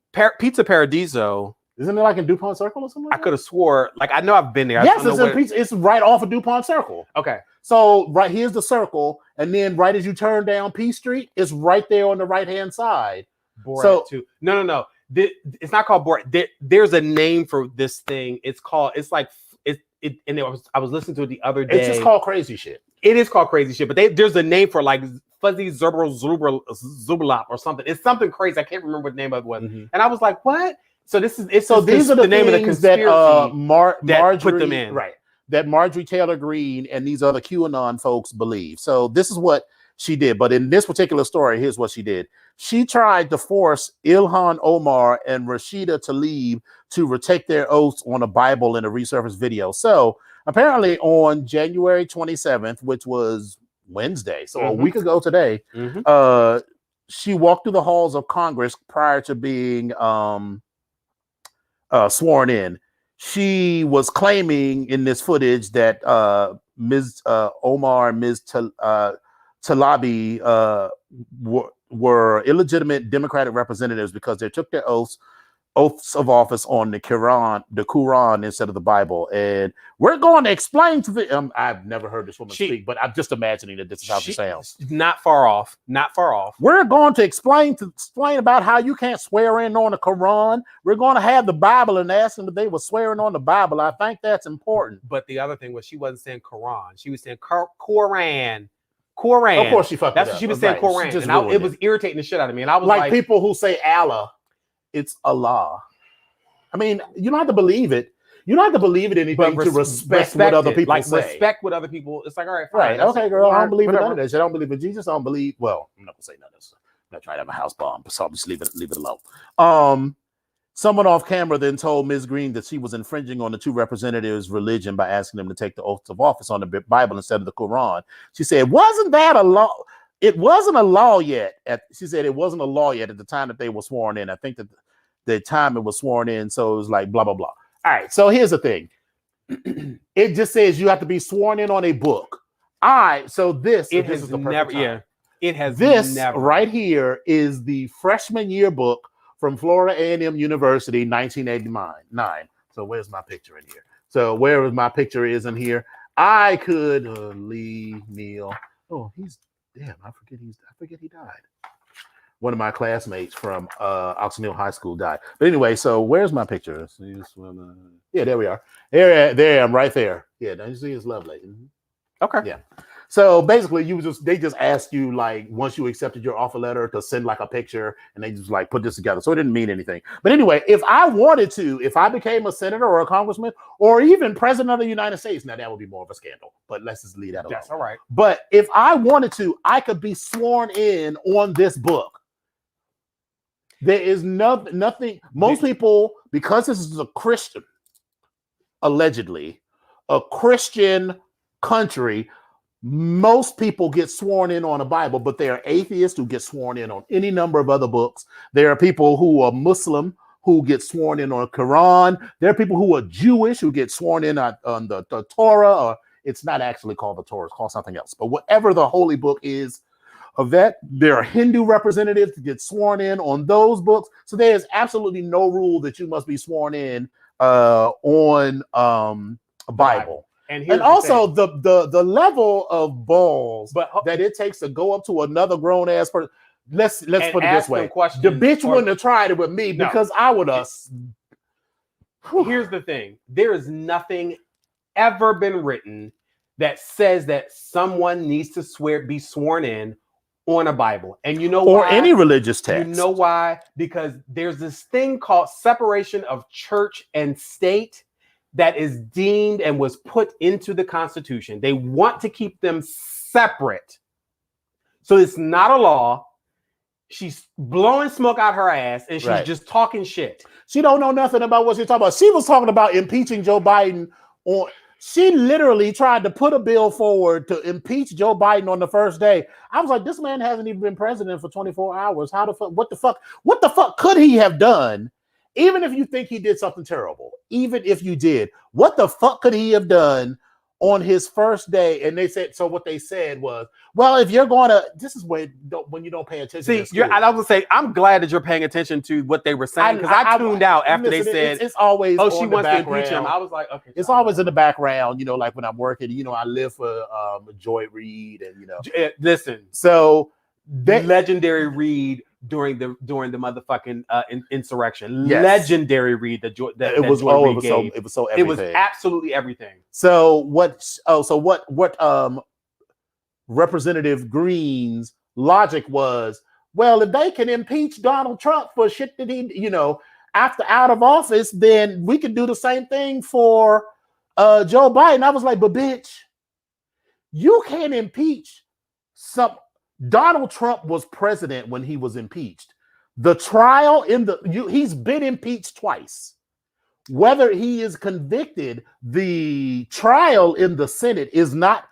Pizza Paradiso. Isn't it like in DuPont Circle or something? I could have swore, I know I've been there. Yes, it's right off of DuPont Circle. Okay. So right here's the circle, and then right as you turn down P Street, it's right there on the right-hand side. Borat too. No. It's not called Borat. There's a name for this thing. I was listening to it the other day. It's just called crazy shit. It is called crazy shit, but there's a name for fuzzy Zuberlop or something. It's something crazy. I can't remember what the name of it was. Mm-hmm. And I was like, what? So these are the name of the conspiracy that Marjorie put them in. Right. That Marjorie Taylor Greene and these other QAnon folks believe. So this is what she did. But in this particular story, here's what she did. She tried to force Ilhan Omar and Rashida Tlaib to retake their oaths on a Bible in a resurfaced video. So apparently on January 27th, which was Wednesday, so a week ago today, she walked through the halls of Congress prior to being sworn in. She was claiming in this footage that Ms. Omar and Ms. Tlaib were illegitimate Democratic representatives because they took their oaths of office on the Quran instead of the Bible. And we're going to explain to the I've never heard this woman speak, but I'm just imagining that this is how she sounds. Not far off. We're going to explain about how you can't swear in on the Quran. We're going to have the Bible and ask them if they were swearing on the Bible. I think that's important. But the other thing was she wasn't saying Quran. She was saying Quran. Of course she fucked That's it what up. she was saying, Quran. And it was irritating the shit out of me. And I was like people who say Allah, it's Allah. I mean, you don't have to believe it. You don't have to believe it anything to respect what other people say. Respect what other people. It's like, all right, fine. Right. Okay, girl. I don't believe in none of this. I don't believe in Jesus. I don't believe. Well, I'm not gonna say none of this. I'm not trying to have a house bomb, so I'll just leave it alone. Someone off camera then told Ms. Green that she was infringing on the two representatives' religion by asking them to take the oath of office on the Bible instead of the Quran. She said, "Wasn't that a law? It wasn't a law yet." She said it wasn't a law yet at the time that they were sworn in. I think that the time it was sworn in, so it was like blah blah blah. All right, so here's the thing. It just says you have to be sworn in on a book. All right, so this is the perfect time. It has this never. Right here is the freshman yearbook from Florida A&M University, 1989. So where's my picture in here? So where my picture is in here? I could Lee Neal. Oh, he's damn. I forget he died. One of my classmates from Oxon Hill High School died. But anyway, so where's my picture? Yeah, there we are. There I am, right there. Yeah, don't you see? It's lovely. Okay. Yeah. So basically, they just asked you, like, once you accepted your offer letter, to send like a picture, and they just like put this together. So it didn't mean anything. But anyway, if I wanted to, if I became a senator or a congressman or even president of the United States, now that would be more of a scandal. But let's just leave that alone. That's all right. But if I wanted to, I could be sworn in on this book. There is nothing. Most people, because this is a Christian, allegedly, a Christian country, most people get sworn in on a Bible, but there are atheists who get sworn in on any number of other books. There are people who are Muslim who get sworn in on a Quran. There are people who are Jewish who get sworn in on the Torah, or it's not actually called the Torah, it's called something else. But whatever the holy book is of that, there are Hindu representatives that get sworn in on those books. So there is absolutely no rule that you must be sworn in on a Bible. And also the level of balls that it takes to go up to another grown ass person. Let's put it this way: the bitch wouldn't have tried it with me because I would have. Here's the thing: there is nothing ever been written that says that someone needs to be sworn in on a Bible. And you know or why? Any religious text. You know why? Because there's this thing called separation of church and state that is deemed and was put into the Constitution. They want to keep them separate. So it's not a law. She's blowing smoke out her ass and she's just talking shit. She don't know nothing about what she's talking about. She was talking about impeaching Joe Biden on. She literally tried to put a bill forward to impeach Joe Biden on the first day. I was like, this man hasn't even been president for 24 hours. How the fuck? What the fuck could he have done? Even if you think he did something terrible, even if you did, what the fuck could he have done on his first day? And they said, so what they said was, well, if you're going to, this is when you don't pay attention. See, I was going to say, I'm glad that you're paying attention to what they were saying, because I tuned out after they said, it's always, oh, she wants to impeach him. I was like, okay. It's always in the background, you know, like when I'm working, you know, I live for Joy Reid and, you know. Listen. So legendary Reid during the motherfucking insurrection. Yes. Legendary Reid it was so everything. It was absolutely everything. So what Representative Green's logic was, well, if they can impeach Donald Trump for shit that he, you know, after out of office, then we can do the same thing for Joe Biden. I was like, but bitch, you can't impeach Donald Trump was president when he was impeached. The trial he's been impeached twice. Whether he is convicted, the trial in the Senate is not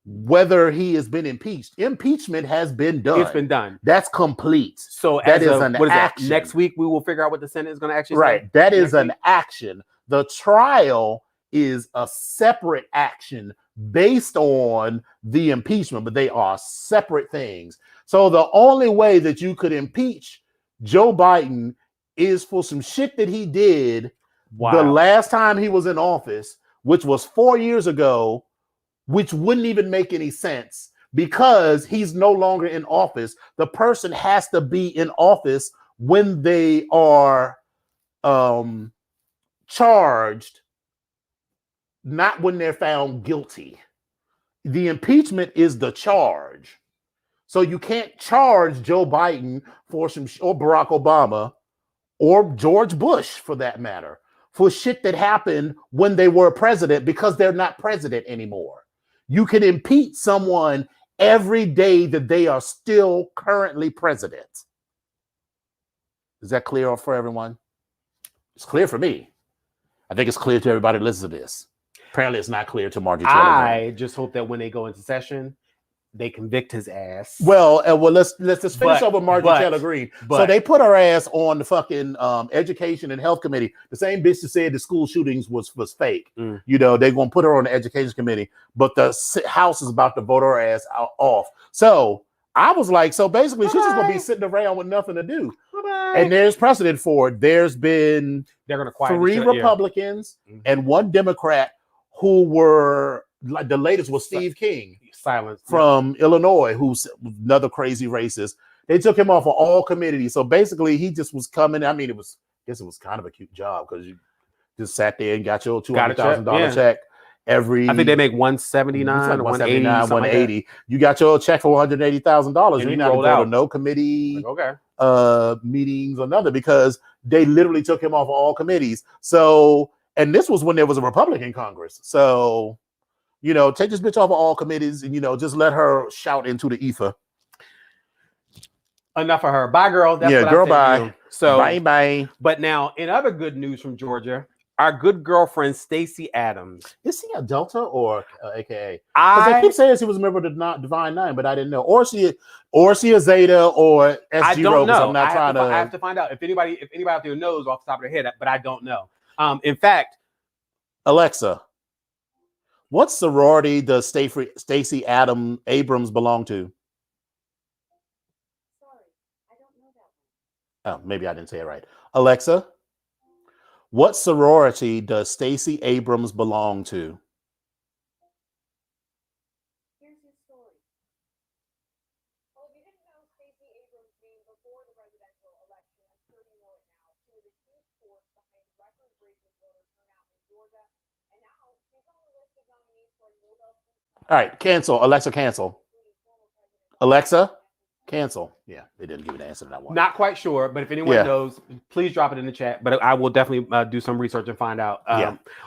whether he has been impeached. Impeachment has been done. It's been done. That's complete. So that is an action. Next week we will figure out what the Senate is going to actually say. Right. That is an action. The trial is a separate action based on the impeachment, but they are separate things. So the only way that you could impeach Joe Biden is for some shit that he did the last time he was in office, which was 4 years ago, which wouldn't even make any sense because he's no longer in office. The person has to be in office when they are charged, not when they're found guilty. The impeachment is the charge. So you can't charge Joe Biden or Barack Obama or George Bush, for that matter, for shit that happened when they were president because they're not president anymore. You can impeach someone every day that they are still currently president. Is that clear for everyone? It's clear for me. I think it's clear to everybody who listens to this. Apparently, it's not clear to Margie Taylor. I just hope that when they go into session, they convict his ass. Well, let's just finish over Margie Taylor Greene. So they put her ass on the fucking Education and Health Committee. The same bitch that said the school shootings was fake. You know, they're going to put her on the Education Committee, but the House is about to vote her ass off. So I was like, so basically, she's just going to be sitting around with nothing to do. And there's precedent for it. There's been 3 Republicans and 1 Democrat who were, like, the latest was Steve King. Silence from Illinois, who's another crazy racist. They took him off of all committees. So basically, he just was coming. I mean, I guess it was kind of a cute job because you just sat there and got your $200,000 check every. I think they make $179, $179, $180. Like you got your check for $180,000. You're not going to go to no committee meetings or nothing because they literally took him off of all committees. So, and this was when there was a Republican Congress. So, you know, take this bitch off of all committees and, you know, just let her shout into the ether. Enough of her. Bye, girl. That's what girl, I bye. So, bye. But now, in other good news from Georgia, our good girlfriend, Stacey Adams. Is he a Delta or AKA? Because they keep saying she was a member of the Divine Nine, but I didn't know. Or she a Zeta or SG I don't know. I'm not trying to. I have to find out if anybody out there knows off the top of their head, but I don't know. In fact, Alexa, what sorority does Stacey Abrams belong to? Sorry, I don't know that one. Oh, maybe I didn't say it right. Alexa, what sorority does Stacey Abrams belong to? Here's your story. Well, if you didn't know Stacey Abrams' name before the presidential election, I'm sure you know it now. She was a huge force behind record-breaking voter turnout in Georgia, and now she's on the list of nominees for a Nobel Peace Prize. All right, cancel. Alexa, cancel. Alexa, cancel. Yeah, they didn't give me the answer to that one. Not quite sure, but if anyone knows, please drop it in the chat. But I will definitely do some research and find out.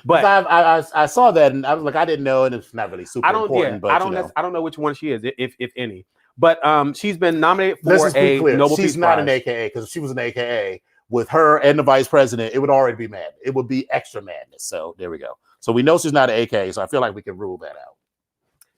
But I saw that and I was like, I didn't know, and it's not really super important. But I don't know which one she is, if any. But she's been nominated for a Nobel Peace Prize. She's not an AKA, because if she was an AKA with her and the vice president, it would already be mad. It would be extra madness. So there we go. So we know she's not an AKA. So I feel like we can rule that out.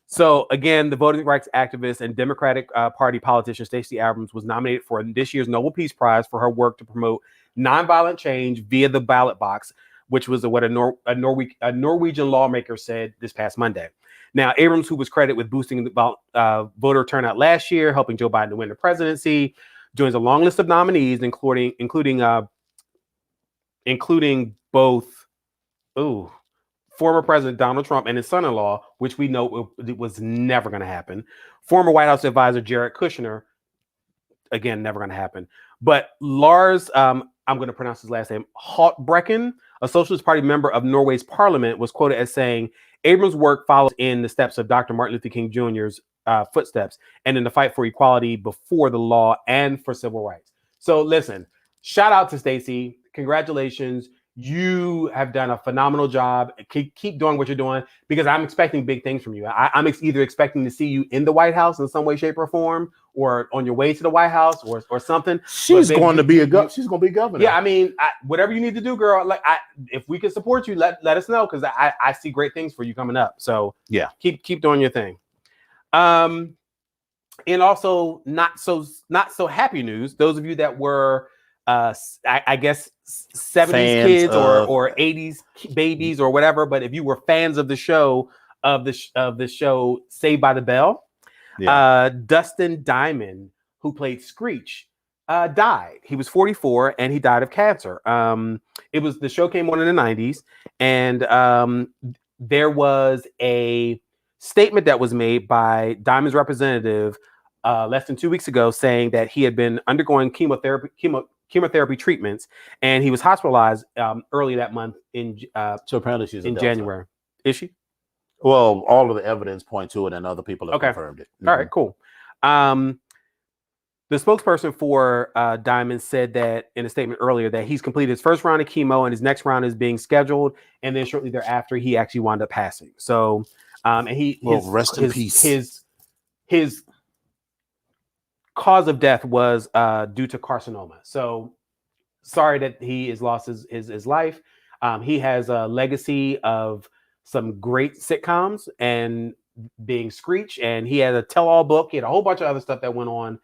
So again, the voting rights activist and Democratic Party politician Stacey Abrams was nominated for this year's Nobel Peace Prize for her work to promote nonviolent change via the ballot box, which was what a Norwegian lawmaker said this past Monday. Now, Abrams, who was credited with boosting the voter turnout last year, helping Joe Biden to win the presidency, joins a long list of nominees, including both former President Donald Trump and his son-in-law, which we know it was never going to happen. Former White House advisor Jared Kushner, again, never going to happen. But Lars, I'm going to pronounce his last name, Haltbrekken, a Socialist Party member of Norway's parliament, was quoted as saying, Abrams' work follows in the steps of Dr. Martin Luther King Jr.'s footsteps and in the fight for equality before the law and for civil rights. So listen, shout out to Stacey. Congratulations. You have done a phenomenal job. Keep doing what you're doing, because I'm expecting big things from you. I'm either expecting to see you in the White House in some way, shape, or form, or on your way to the White House, or something. She's going to be she's going to be governor. Yeah, I mean, whatever you need to do, girl. Like, if we can support you, let us know, because I see great things for you coming up. So yeah, keep doing your thing. And also not so happy news. Those of you that were I guess 70s fans kids or 80s babies or whatever, but if you were fans of the show show Saved by the Bell, Dustin Diamond, who played Screech, died. He was 44 and he died of cancer. The show came on in the 90s, and there was a statement that was made by Diamond's representative less than 2 weeks ago, saying that he had been undergoing chemotherapy treatments, and he was hospitalized early that month so apparently she's in January. Is she? Well, all of the evidence point to it, and other people have confirmed it. All right, cool. The spokesperson for Diamond said that in a statement earlier that he's completed his first round of chemo and his next round is being scheduled, and then shortly thereafter he actually wound up passing. So and rest in peace. His cause of death was due to carcinoma. So sorry that he has lost his life. He has a legacy of some great sitcoms and being Screech, and he had a tell-all book. He had a whole bunch of other stuff that went on,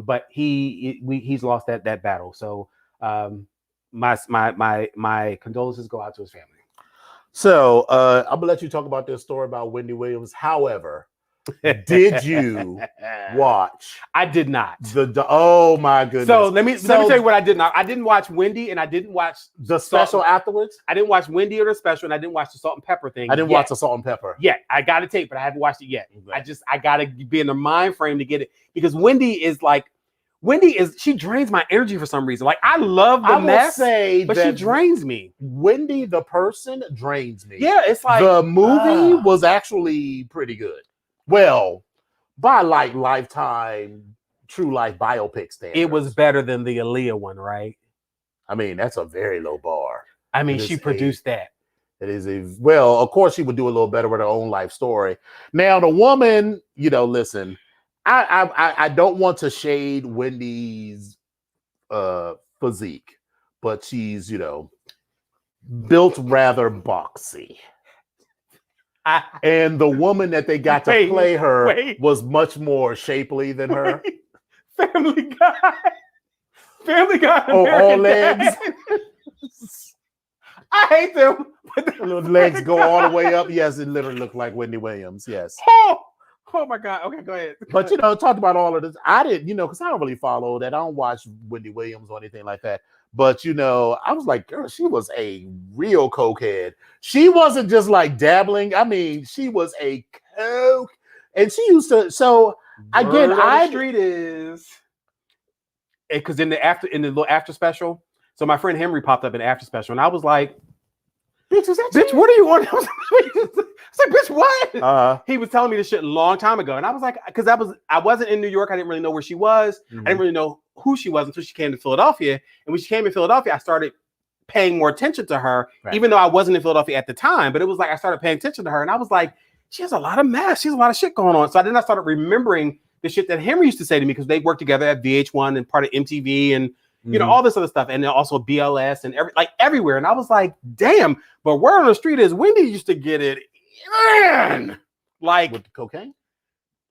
but he's lost that battle. So my condolences go out to his family. So I'm gonna let you talk about this story about Wendy Williams. However, did you watch? I did not. Oh my goodness. So let me tell you what I did not. I didn't watch Wendy, and I didn't watch the special afterwards. I didn't watch Wendy or the special, and I didn't watch the Salt and Pepper thing. I didn't watch the Salt and Pepper. Yeah, I got a tape, but I haven't watched it yet. Okay. I gotta be in the mind frame to get it, because Wendy she drains my energy for some reason. Like, I love the mess, but she drains me. Wendy the person drains me. Yeah, it's like the movie was actually pretty good. Well, by like Lifetime, True Life biopic standards. It was better than the Aaliyah one, right? I mean, that's a very low bar. I mean, she produced that. It is well, of course, she would do a little better with her own life story. Now, the woman, listen, I don't want to shade Wendy's physique, but she's, built rather boxy. And the woman that they got to play her was much more shapely than her. Family Guy. Oh, all legs. I hate them. The legs go all the way up. Yes, it literally looked like Wendy Williams. Yes. Oh my God. Okay, go ahead. But talked about all of this. I didn't, because I don't really follow that. I don't watch Wendy Williams or anything like that. But I was like, girl, she was a real cokehead. She wasn't just like dabbling. I mean, she was a coke, and she used to. So again, the street is because in the little after special. So my friend Henry popped up in the after special, and I was like, "Bitch, what are you on?" I was like, "Bitch, what?" He was telling me this shit a long time ago, and I was like, because I wasn't in New York. I didn't really know where she was. I didn't really know who she was until she came to Philadelphia. And when she came to Philadelphia, I started paying more attention to her, even though I wasn't in Philadelphia at the time. But it was like I started paying attention to her, and I was like, she has a lot of mess. She has a lot of shit going on. So then I started remembering the shit that Henry used to say to me, because they worked together at VH1 and part of MTV and all this other stuff, and then also BLS and everywhere. And I was like, damn. But word on the street is Wendy used to get it in, like with the cocaine.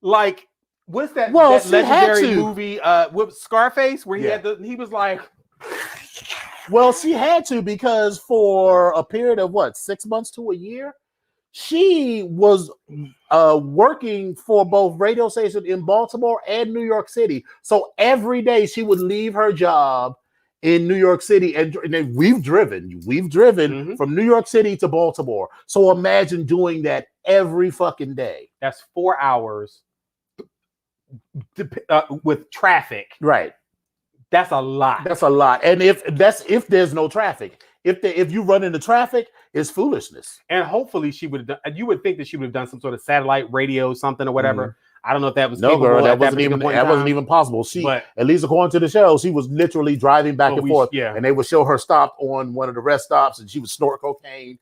Like, what's that? Well, that legendary movie with Scarface, where he was like. Well, she had to, because for a period of 6 months to a year, she was working for both radio stations in Baltimore and New York City. So every day she would leave her job in New York City, and we've driven from New York City to Baltimore. So imagine doing that every fucking day. That's 4 hours with traffic. Right. That's a lot. That's a lot. And if there's no traffic, if you run into traffic, it's foolishness. And hopefully she would have done, you would think that she would have done some sort of satellite radio, something or whatever. I don't know if that was No, capable girl, that at wasn't particular even point in time. wasn't even possible. She, But at least according to the show, she was literally driving back and forth, yeah, and they would show her stopped on one of the rest stops, and she would snort cocaine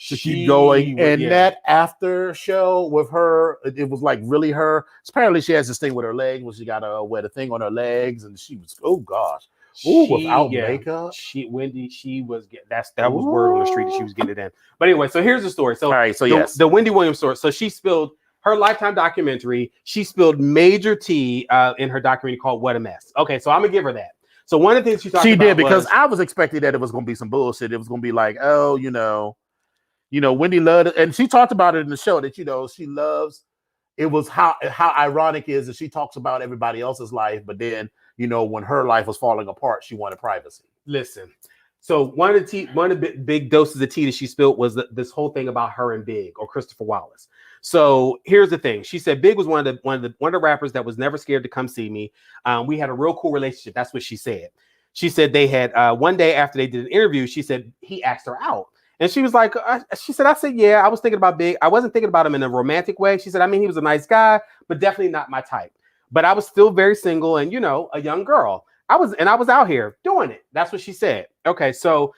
to keep she going. would- And yeah. that after show with her, it was like really her. Apparently, she has this thing with her leg where she got a wear the thing on her legs, and she was, oh gosh, ooh, without makeup. Wendy, she was that was word on the street that she was getting it in. But anyway, so here's the story. So All right, so the Wendy Williams story. So she spilled her Lifetime documentary. She spilled major tea in her documentary called "What a Mess." Okay, so I'm gonna give her that. So one of the things she talked about did, because was, I was expecting that it was going to be some bullshit. It was going to be like, oh, Wendy loved it, and she talked about it in the show that she loves. It was how ironic is that she talks about everybody else's life, but then when her life was falling apart, she wanted privacy. listen. So one of the big doses of tea that she spilled was this whole thing about her and Big, or Christopher Wallace. So here's the thing. She said Big was one of the rappers that was never scared to come see me. We had a real cool relationship. That's what she said. She said they had one day after they did an interview, she said he asked her out. And she was like, I said, yeah, I was thinking about Big. I wasn't thinking about him in a romantic way. She said, I mean, he was a nice guy, but definitely not my type. But I was still very single and, a young girl. I was out here doing it. That's what she said. Okay, so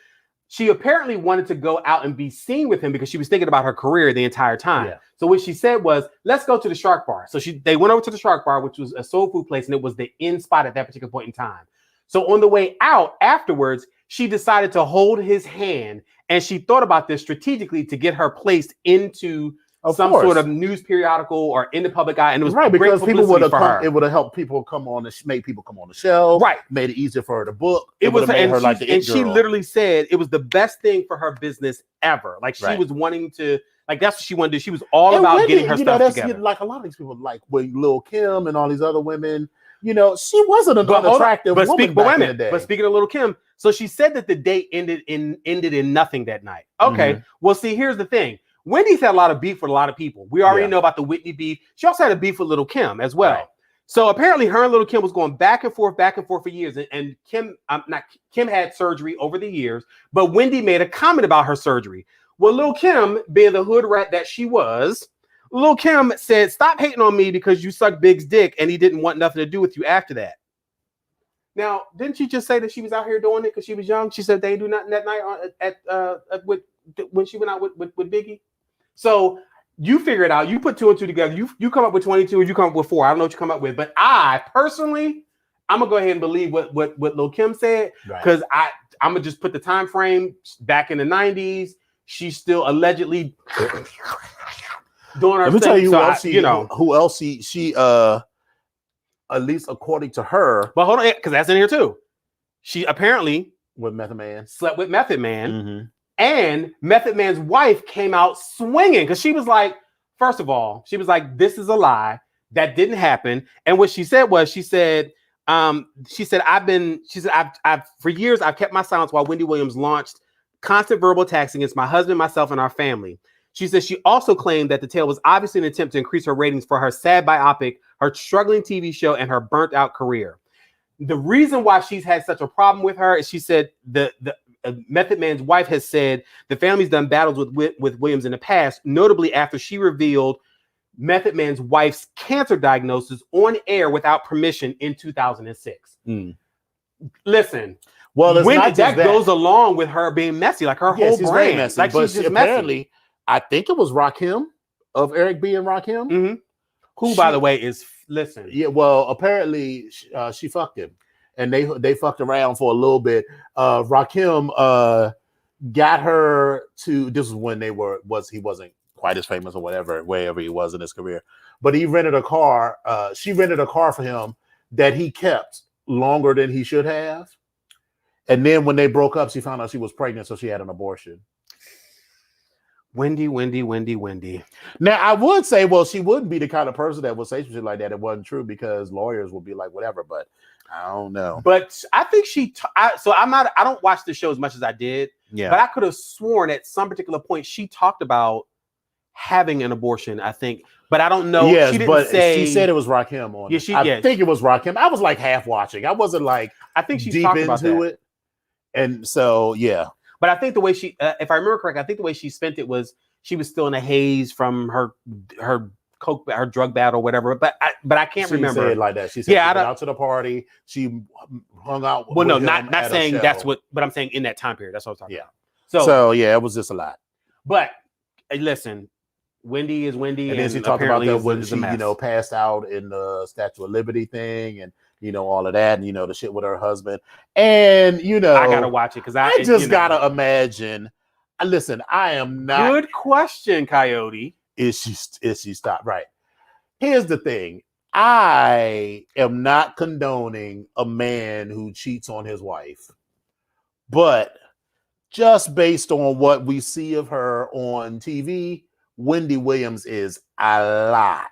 she apparently wanted to go out and be seen with him because she was thinking about her career the entire time. Yeah. So what she said was, let's go to the Shark Bar. So they went over to the Shark Bar, which was a soul food place, and it was the in spot at that particular point in time. So on the way out afterwards, she decided to hold his hand, and she thought about this strategically to get her placed into sort of news periodical or in the public eye, and it was right because people would have come. It would have helped people come on made people come on the show. Right, made it easier for her to book. It was made her like the and she literally said it was the best thing for her business ever. Like she was wanting to, like that's what she wanted to do. She was all about getting her stuff together. Like a lot of these people, like with Lil' Kim and all these other women. She wasn't an unattractive woman back in the day. But speaking of Lil' Kim, so she said that the date ended in nothing that night. Okay, well, see, here's the thing. Wendy's had a lot of beef with a lot of people. We already know about the Whitney beef. She also had a beef with Lil' Kim as well. Right. So apparently her and Lil' Kim was going back and forth for years. And Kim had surgery over the years, but Wendy made a comment about her surgery. Well, Lil' Kim, being the hood rat that she was, Lil' Kim said, stop hating on me because you sucked Big's dick and he didn't want nothing to do with you after that. Now, didn't she just say that she was out here doing it because she was young? She said they didn't do nothing that night when she went out with Biggie. So you figure it out. You put 2 and 2 together. You come up with 22, or you come up with 4. I don't know what you come up with, but I personally, I'm gonna go ahead and believe what Lil' Kim said, because I'm gonna just put the time frame back in the 90s. She's still allegedly doing her thing. Let me tell you, so who else she at least according to her. But hold on, because that's in here too. She apparently with Method Man slept with Method Man. And Method Man's wife came out swinging because she was like, first of all, she was like, this is a lie. That didn't happen. And what she said was, she said, I've for years, I've kept my silence while Wendy Williams launched constant verbal attacks against my husband, myself, and our family. She said she also claimed that the tale was obviously an attempt to increase her ratings for her sad biopic, her struggling TV show, and her burnt out career. The reason why she's had such a problem with her is she said the Method Man's wife has said the family's done battles with Williams in the past, notably after she revealed Method Man's wife's cancer diagnosis on air without permission in 2006. Listen, well, it's not that goes along with her being messy, like her whole brand. Messy, like but she's just apparently, messy. I think it was Rakim of Eric B and Rakim, who, by the way, is Yeah, well, apparently she fucked him. And they fucked around for a little bit. Rakim got her to. This is when he wasn't quite as famous or wherever he was in his career. But he rented a car. She rented a car for him that he kept longer than he should have. And then when they broke up, she found out she was pregnant, so she had an abortion. Wendy. Now, I would say, well, she wouldn't be the kind of person that would say shit like that. It wasn't true because lawyers would be like, whatever. But I don't know. But I think I don't watch the show as much as I did. Yeah. But I could have sworn at some particular point she talked about having an abortion, I think. But I don't know. Yes, she didn't say. She said it was Rakim on it. I think it was Rakim. I was like half watching. I wasn't like I think she deep talked into about that. it. And so, yeah. But I think the way she, if I remember correctly, I think the way she spent it was she was still in a haze from her her drug battle, whatever. But I can't She remember. said it like that. She said Yeah, she I went don't- out to the party. She hung out. Well, no, with him not at a saying show. that's what, but I'm saying in that time period. That's what I'm talking Yeah. about. So yeah, it was just a lot. But listen, Wendy is Wendy, And then she talked about apparently that when is a she, mess. passed out in the Statue of Liberty thing, and all of that, and the shit with her husband, and I gotta watch it because I just gotta imagine. Listen, I am not. Good question, Coyote. Is she stopped? Right. Here's the thing. I am not condoning a man who cheats on his wife, but just based on what we see of her on TV, Wendy Williams is a lot.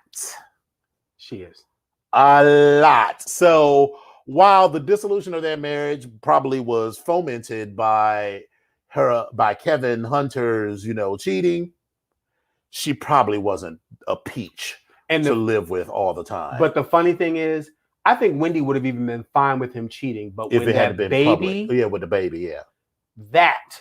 She is. A lot. So while the dissolution of their marriage probably was fomented by Kevin Hunter's, cheating, she probably wasn't a peach to live with all the time. But the funny thing is, I think Wendy would have even been fine with him cheating. But if when it had that been baby, public, with the baby, yeah, that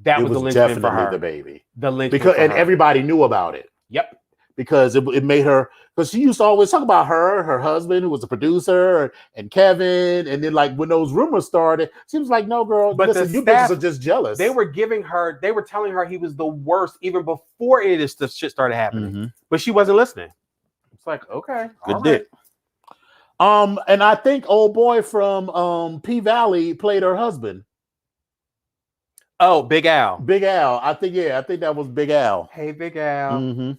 it was the was linchpin for definitely her. the baby. The linchpin Because for and her. everybody knew about it. Yep. Because it made her, because she used to always talk about her husband, who was a producer, and Kevin. And then, like, when those rumors started, she was like, no, girl, but listen, you bitches are just jealous. They were telling her he was the worst even before any of this shit started happening. Mm-hmm. But she wasn't listening. It's like, okay. Good dick. Right. And I think old boy from P Valley played her husband. Oh, Big Al. Big Al. I think that was Big Al. Hey, Big Al. Mm-hmm.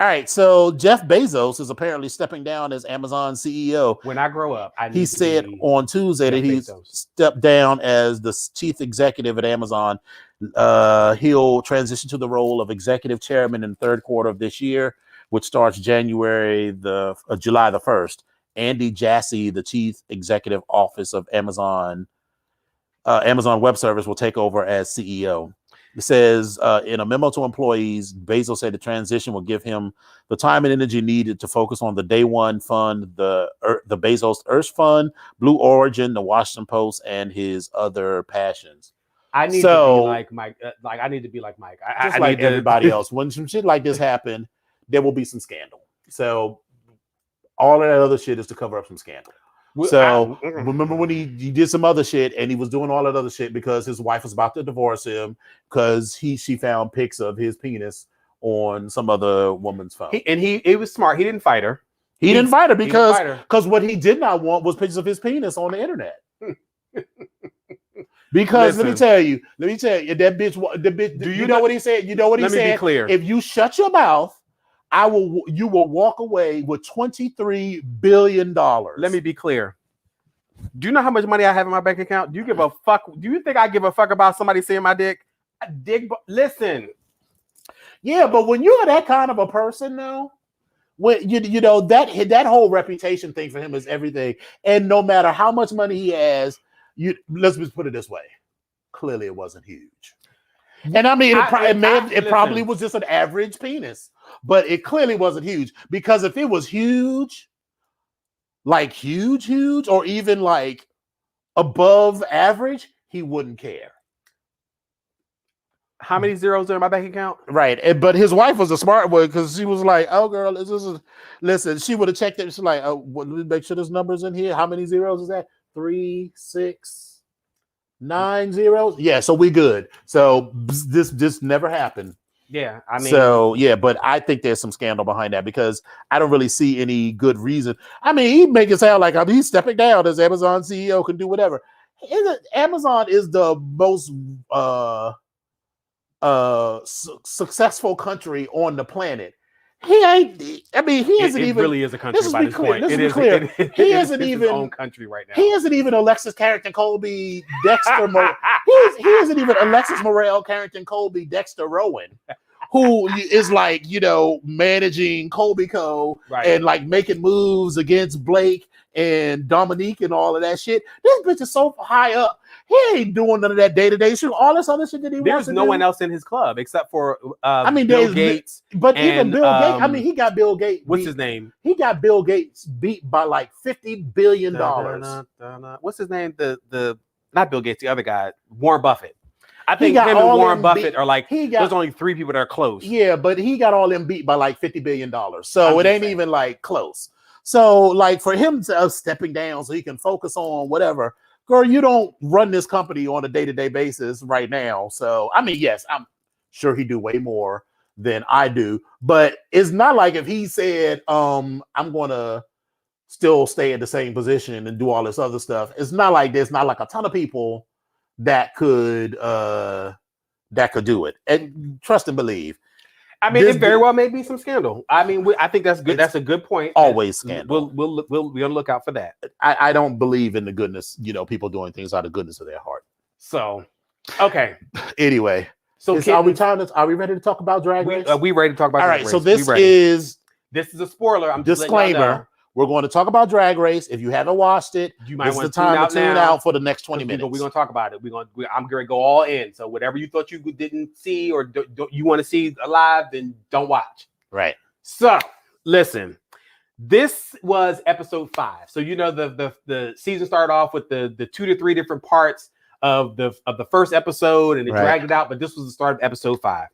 All right, so Jeff Bezos is apparently stepping down as Amazon CEO. When I grow up, he said on Tuesday that he stepped down as the chief executive at Amazon. He'll transition to the role of executive chairman in the third quarter of this year, which starts July the 1st. Andy Jassy, the chief executive office of Amazon Web Service, will take over as CEO. It says in a memo to employees, Bezos said the transition will give him the time and energy needed to focus on the Day One Fund, the Bezos Earth Fund, Blue Origin, the Washington Post, and his other passions. I need to be like Mike. I need to be like Mike. Just like everybody else. When some shit like this happen, there will be some scandal. So all of that other shit is to cover up some scandal. So remember when he did some other shit, and he was doing all that other shit because his wife was about to divorce him because she found pics of his penis on some other woman's phone. He was smart. He didn't fight her. He didn't fight her because what he did not want was pictures of his penis on the internet. Because let me tell you, that bitch. Do you know what he said? You know what he said? Let me be clear. If you shut your mouth, you will walk away with $23 billion. Let me be clear. Do you know how much money I have in my bank account? Do you give a fuck? Do you think I give a fuck about somebody seeing my dick? Listen. Yeah, but when you're that kind of a person, though, when that whole reputation thing for him is everything. And no matter how much money he has, let's just put it this way. Clearly, it wasn't huge. And I mean, it probably was just an average penis. But it clearly wasn't huge, because if it was huge, like huge, or even like above average, he wouldn't care. How many zeros are in my bank account? Right. But his wife was a smart one, because she was like, oh, girl, listen, she would have checked it. She's like, oh, let me make sure there's numbers in here. How many zeros is that? 3, 6, 9 zeros? Yeah, so we good. So this never happened. Yeah, I mean, so yeah, but I think there's some scandal behind that, because I don't really see any good reason. I mean, he make it sound like he's stepping down as Amazon CEO, can do whatever. Amazon is the most successful country on the planet. He ain't. I mean, he isn't even. It really is a country by this point. It is clear. He isn't even his own country right now. He isn't even Alexis Carrington Colby, Dexter. He isn't even Alexis Morel, Carrington Colby, Dexter Rowan, who is like, managing Colby Co. and like making moves against Blake and Dominique and all of that shit. This bitch is so high up. He ain't doing none of that day-to-day shit. All this other shit that he wants to do. There's no one else in his club except for Bill Gates. But even Bill Gates, I mean, he got Bill Gates. What's his name? He got Bill Gates beat by like $50 billion. What's his name? The not Bill Gates, the other guy, Warren Buffett. I think got him and all Warren them Buffett beat- are like, he got- there's only 3 people that are close. Yeah, but he got all them beat by like $50 billion. So I'm it just ain't saying. even like close. So like for him to stepping down so he can focus on whatever, girl, you don't run this company on a day-to-day basis right now. So I mean, yes, I'm sure he do way more than I do, but it's not like if he said, I'm gonna still stay in the same position and do all this other stuff. It's not like there's not like a ton of people that could do it. And trust and believe. I mean, This it very dude- well may be some scandal. I mean, I think that's good. It's That's a good point. always And scandal. We'll be on the lookout for that. I don't believe in the goodness, people doing things out of goodness of their heart. So, okay. Anyway, So are we ready to talk about Drag Race? we ready to talk about All Drag right, Race. so We this ready. is This is a spoiler. I'm just letting y'all know. disclaimer. We're going to talk about Drag Race. If you haven't watched it, You might this is want the to time to tune now. out for the next 20 minutes. We're going to talk about it. I'm going to go all in. So whatever you thought you didn't see or you want to see alive, then don't watch. Right. So listen, this was episode 5. So the season started off with the 2 to 3 different parts of the first episode, and it dragged it out. But this was the start of episode 5.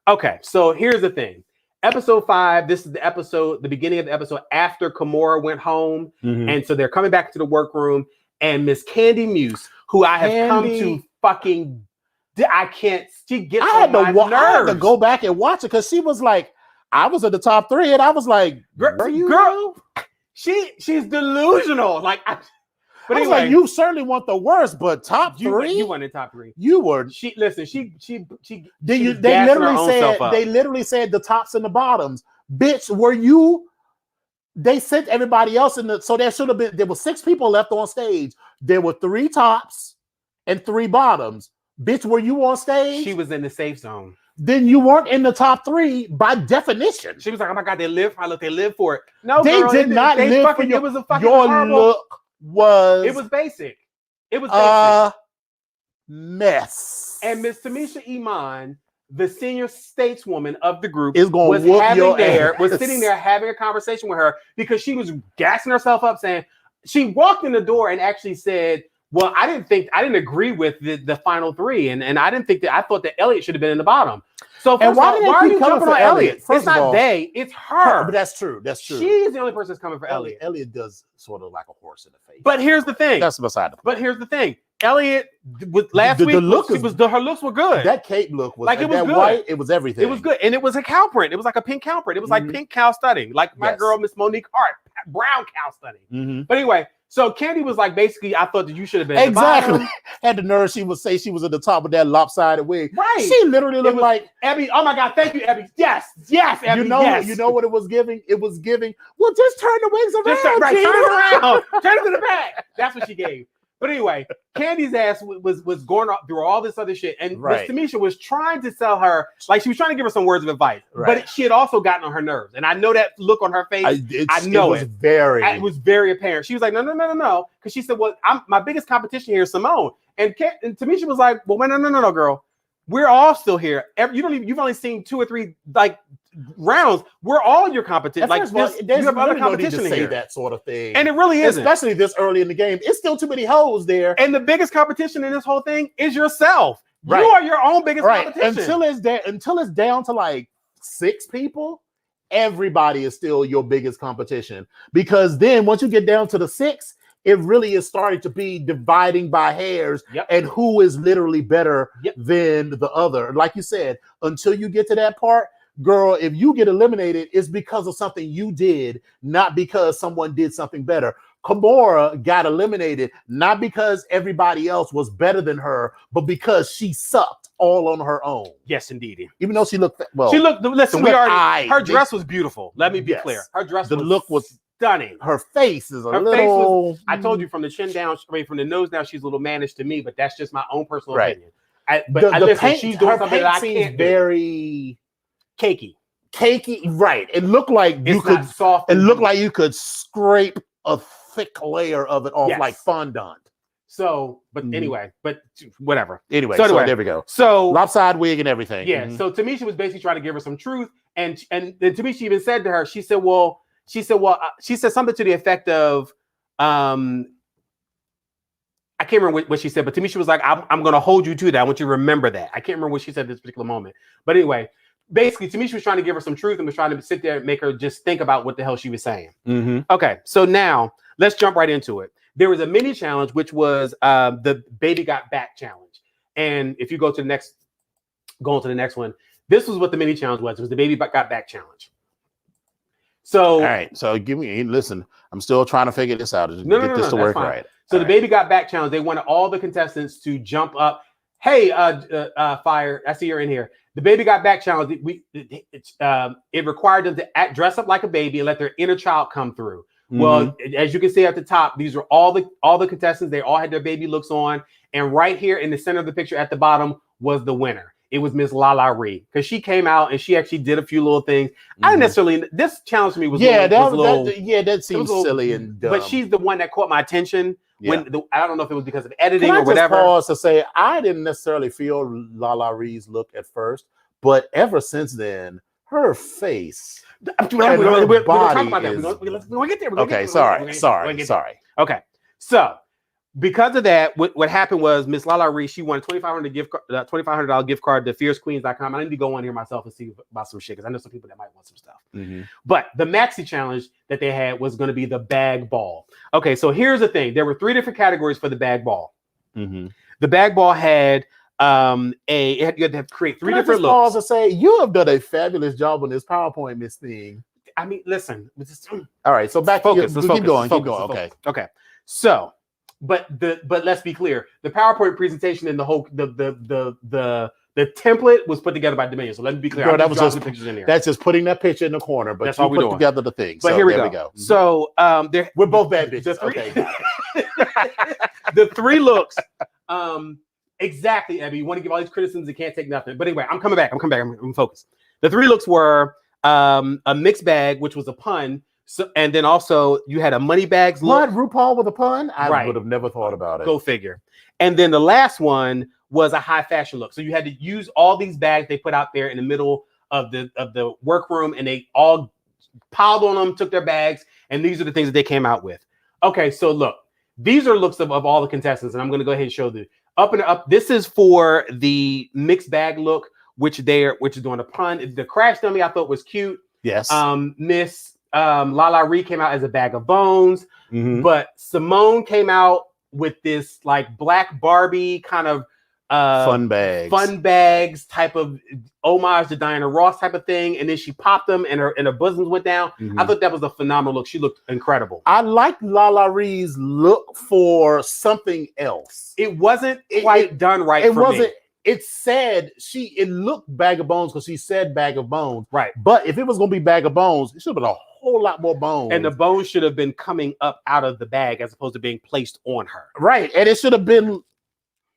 Okay, so here's the thing. Episode 5, this is the beginning of the episode after Kimura went home. Mhm. And so they're coming back to the workroom, and Miss Candy Muse, who I have come to fucking, she gets on my nerves. I had to go back and watch it because she was like, I was in the top 3, and I was like, girl, she's delusional. But I was anyway, like, you certainly want the worst, but top 3? you went in top 3. You were. She They was gassing her own self up. They literally said the tops and the bottoms. Bitch, were you? They sent everybody else in so there should have been, there were 6 people left on stage. There were 3 tops and 3 bottoms. Bitch, were you on stage? She was in the safe zone. Then you weren't in the top 3 by definition. She was like, oh my God, they live for it. No, They girl, did not they live fucking, for your, it was a fucking your horrible, look was it was basic. It was a basic. mess. And Miss Tamisha Iman, the senior stateswoman of the group, Is gonna was whoop your was ass. sitting there having a conversation with her because she was gassing herself up, saying she walked in the door and actually said, well, I didn't agree with the final 3, and I didn't think that, I thought that Elliot should have been in the bottom. So And why are keep you coming jumping for on Elliot? First It's of not all, they, it's her. But that's true. That's true. She's the only person that's coming for Elliot. Elliot does sort of like a horse in the face. But here's the thing. That's beside the point. But here's the thing. Elliot with last The week, look her looks were good. That cape look was Like, it was that good. white. It was everything. It was good, and it was a cow print. It was like a pink cow print. It was like pink cow studding, like my Yes. girl Miss Monique Hart, brown cow studding. Mm-hmm. But anyway, so Candy was like, basically, I thought that you should have been Exactly. At the bottom. Had the nerve. She would say she was at the top of that lopsided wig. Right. She literally looked was- like Abby. Oh my God, thank you, Abby. Yes, Abby. you know. yes. You know what it was giving. It was giving. Well, just turn the wigs around. Just turn it Gina. around, turn it to the back. That's what she gave. But anyway, Candy's ass was going through all this other shit, and Right. Miss Tamisha was trying to tell her, like she was trying to give her some words of advice, Right. but she had also gotten on her nerves, and I know that look on her face. I know it was very. It was very apparent. She was like, no, because she said, well, my biggest competition here is Simone, and Tamisha was like, well, no, girl, we're all still here. You've only seen 2 or 3 like rounds. We're all your competition. Like First of all, you there's have other really no need to competition say here, that sort of thing, and it really isn't. especially this early in the game. It's still too many hoes there. And the biggest competition in this whole thing is yourself. Right. You are your own biggest Right. competition. Until it's down to like 6 people, everybody is still your biggest competition. Because then once you get down to the 6, it really is starting to be dividing by hairs and who is literally better than the other. Like you said, until you get to that part, girl, if you get eliminated, it's because of something you did, not because someone did something better. Kimura got eliminated, not because everybody else was better than her, but because she sucked all on her own. Yes, indeed. Even though she looked well. Listen, her dress was beautiful. Let me be Yes. clear. Her dress The look was stunning. her face is a Her little. face was, I told you from the chin down, from the nose down, she's a little mannish to me, but that's just my own personal Right. opinion. She's doing her something paint that I seems can't do. very Cakey. right. It looked like you It's could not soft. it looked like you could scrape a thick layer of it off Yes. like fondant. So, but anyway, but whatever. Anyway, So so anyway, there we go. So Lopsided wig and everything. yeah, Mhm. so Tamisha was basically trying to give her some truth, and then Tamisha even said to her, she said something to the effect of, I can't remember what she said, but Tamisha was like, I'm going to hold you to that. I want you to remember that. I can't remember what she said at this particular moment. But anyway, basically, Tamisha was trying to give her some truth and was trying to sit there and make her just think about what the hell she was saying. Mm-hmm. Okay, so now let's jump right into it. There was a mini challenge, which was the Baby Got Back challenge. And if you go on to the next one, this was what the mini challenge was. It was the Baby Got Back challenge. So, all right. So listen, I'm still trying to figure this out. Get this to work right. So the Baby Got Back challenge, they wanted all the contestants to jump up. Hey, Fire, I see you're in here. The Baby Got Back challenge, it required them to dress up like a baby and let their inner child come through. Mm-hmm. Well, as you can see at the top, these are all the contestants. They all had their baby looks on. And right here in the center of the picture at the bottom was the winner. It was Miss Lala Ree, because she came out and she actually did a few little things. Mm-hmm. I didn't necessarily, this challenge to me was that seems silly and dumb. But she's the one that caught my attention. Yeah. I don't know if it was because of editing Can I or whatever. Just pause to say I didn't necessarily feel Lala Ree's look at first, but ever since then, her face. We're going to talk about that. We're going to get there. Okay, sorry. Okay, so because of that, what happened was Miss Lala Ree, she won a $2,500 gift card to fiercequeens.com. I need to go on here myself and see about some shit because I know some people that might want some stuff. Mm-hmm. But the maxi challenge that they had was going to be the bag ball. Okay, so here's the thing. There were 3 different categories for the bag ball. Mm-hmm. The bag ball had you had to create 3 different looks. Pause to say you have done a fabulous job on this PowerPoint, Miss Thing. I mean, listen. All right, so back focus. to keep going. Okay. So. But let's be clear. The PowerPoint presentation and the whole the template was put together by Dominion. So let me be clear. Girl, that was just pictures in there. That's just putting that picture in the corner. But that's all we put together the thing. But so here we go. Mm-hmm. So we're both bad bitches. Okay. The 3 looks. Exactly, Abby. You want to give all these criticisms, you can't take nothing. But anyway, I'm coming back. I'm focused. The 3 looks were a mixed bag, which was a pun. So, and then also you had a money bags look. What, RuPaul with a pun? I would have never thought about it. Go figure. And then the last one was a high fashion look. So you had to use all these bags they put out there in the middle of the workroom, and they all piled on them, took their bags, and these are the things that they came out with. Okay, so look, these are looks of all the contestants, and I'm going to go ahead and show the up and up. This is for the mixed bag look, which is doing a pun. The crash dummy I thought was cute. Yes. Miss Lala Ree came out as a bag of bones, but Simone came out with this like black Barbie kind of fun bags type of homage to Diana Ross type of thing, and then she popped them and her bosoms went down. I thought that was a phenomenal look. She looked incredible. I like Lala Ree's look for something else. It wasn't quite done right. It wasn't. It said it looked bag of bones because she said bag of bones. Right. But if it was going to be bag of bones, it should have been a whole lot more bones. And the bones should have been coming up out of the bag as opposed to being placed on her. Right. And it should have been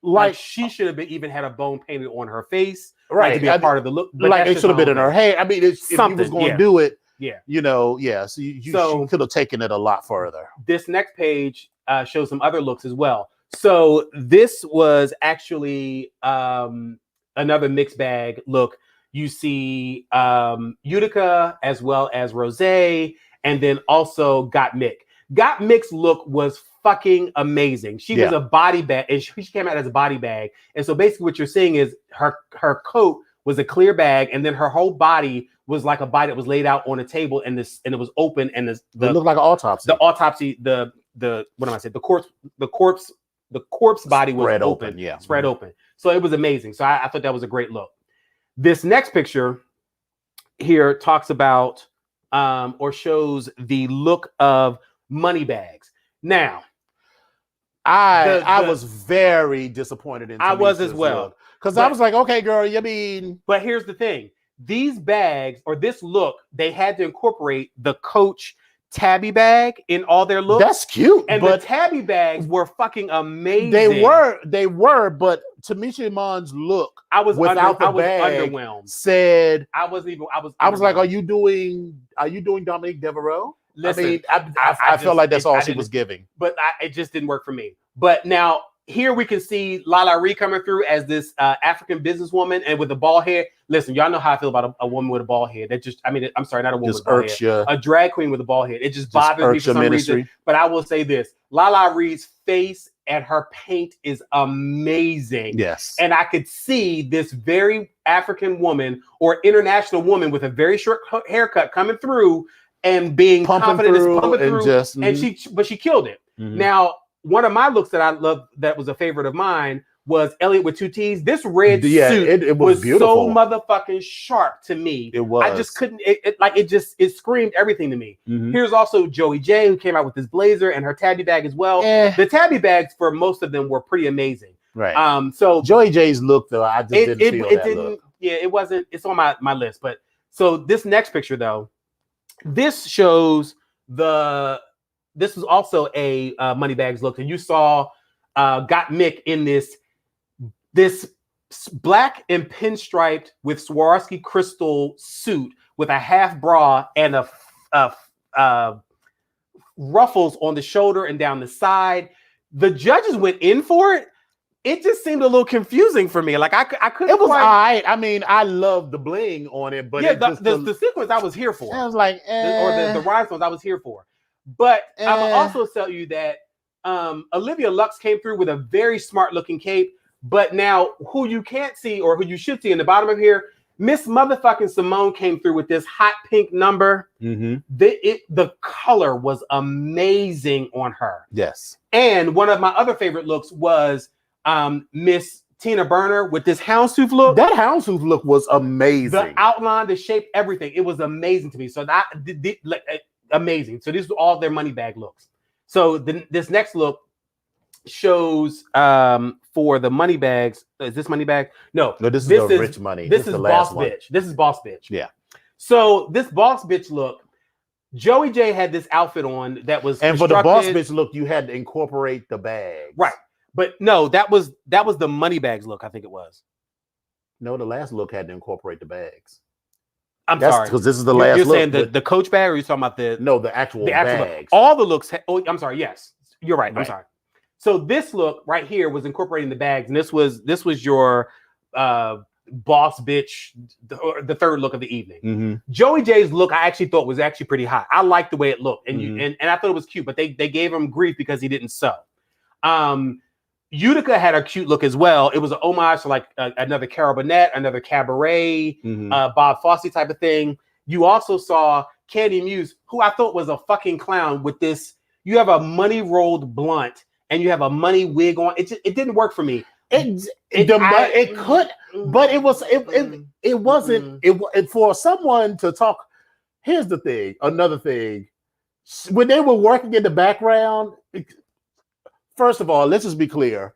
like she should have even had a bone painted on her face. Right. To be a part of the look. But like it should have been in her hair. I mean, if you was going to do it, so you could have taken it a lot further. This next page shows some other looks as well. So this was actually another mixed bag look. You see Utica as well as Rosé, and then also Got Mick. Got Mick's look was fucking amazing. She was a body bag, and she came out as a body bag. And so basically what you're seeing is her coat was a clear bag, and then her whole body was like a body that was laid out on a table, and it was open, and it looked like an autopsy. The autopsy, the what am I saying? The corpse body was spread open. So it was amazing. So I thought that was a great look. This next picture here talks about or shows the look of money bags. Now, I was very disappointed in. I was as well, because I was like, okay, girl, you mean? But here's the thing: these bags or this look, they had to incorporate the Coach tabby bag in all their looks. That's cute, and the tabby bags were fucking amazing. They were, but Tamisha Iman's look, I was without the bag, underwhelmed. Said I was like, are you doing Dominique Devereaux? Listen, I mean, I felt like that's all she was giving, but it just didn't work for me. But now here we can see Lala Ree coming through as this African businesswoman and with a bald head. Listen, y'all know how I feel about a woman with a bald head. I'm sorry, not a woman with a bald head. A drag queen with a bald head. It just bothers me for some reason. But I will say this: Lala Reed's face and her paint is amazing. Yes. And I could see this very African woman or international woman with a very short haircut coming through and being confident, pumping through, and she killed it. Now, one of my looks that I love that was a favorite of mine was Elliot with 2 T's. This red suit it was beautiful. so motherfucking sharp to me. It was. I just couldn't. It screamed everything to me. Here's also Joey J, who came out with this blazer and her tabby bag as well. The tabby bags for most of them were pretty amazing. Right. So Joey J's look though, I just didn't feel that look. Yeah, it wasn't. It's on my list. But so this next picture though, this shows this is also a Moneybags look, and you saw Got Mick in this black and pinstriped with Swarovski crystal suit with a half bra and a ruffles on the shoulder and down the side. The judges went in for it. It just seemed a little confusing for me. Like I couldn't. It was all right. I mean, I love the bling on it, but yeah, the sequence I was here for. I was like, or the rhinestones I was here for. But I will also tell you that Olivia Lux came through with a very smart looking cape. But now, who you can't see or who you should see in the bottom of here, Miss Motherfucking Simone came through with this hot pink number. The color was amazing on her. Yes. And one of my other favorite looks was Miss Tina Burner with this houndstooth look. That houndstooth look was amazing. The outline, the shape, everything. It was amazing to me. So that amazing. So these were all their money bag looks. So this next look shows for the money bags. Is this money bag? No, this is the rich money. This is Boss Bitch. This is Boss Bitch. Yeah. So this Boss Bitch look, Joey J had this outfit on that was and for the Boss Bitch look, you had to incorporate the bag. Right. But no, that was the money bags look, I think it was. No, the last look had to incorporate the bags. I'm sorry. Because this is the last look. You're saying the Coach bag, or you're talking about the actual bags? Look. All the looks. I'm sorry. Yes, you're right. I'm Right. sorry. So this look right here was incorporating the bags, and this was your Boss Bitch, the third look of the evening. Joey J's look I actually thought was actually pretty hot. I liked the way it looked, and and I thought it was cute, but they gave him grief because he didn't sew. Utica had a cute look as well. It was an homage to like another Carol Burnett, another Cabaret, Bob Fosse type of thing. You also saw Candy Muse, who I thought was a fucking clown with this. You have a money rolled blunt and you have a money wig on. It didn't work for me. It could, but it wasn't. It for someone to talk. Here's the thing. Another thing, when they were working in the background. First of all, let's just be clear.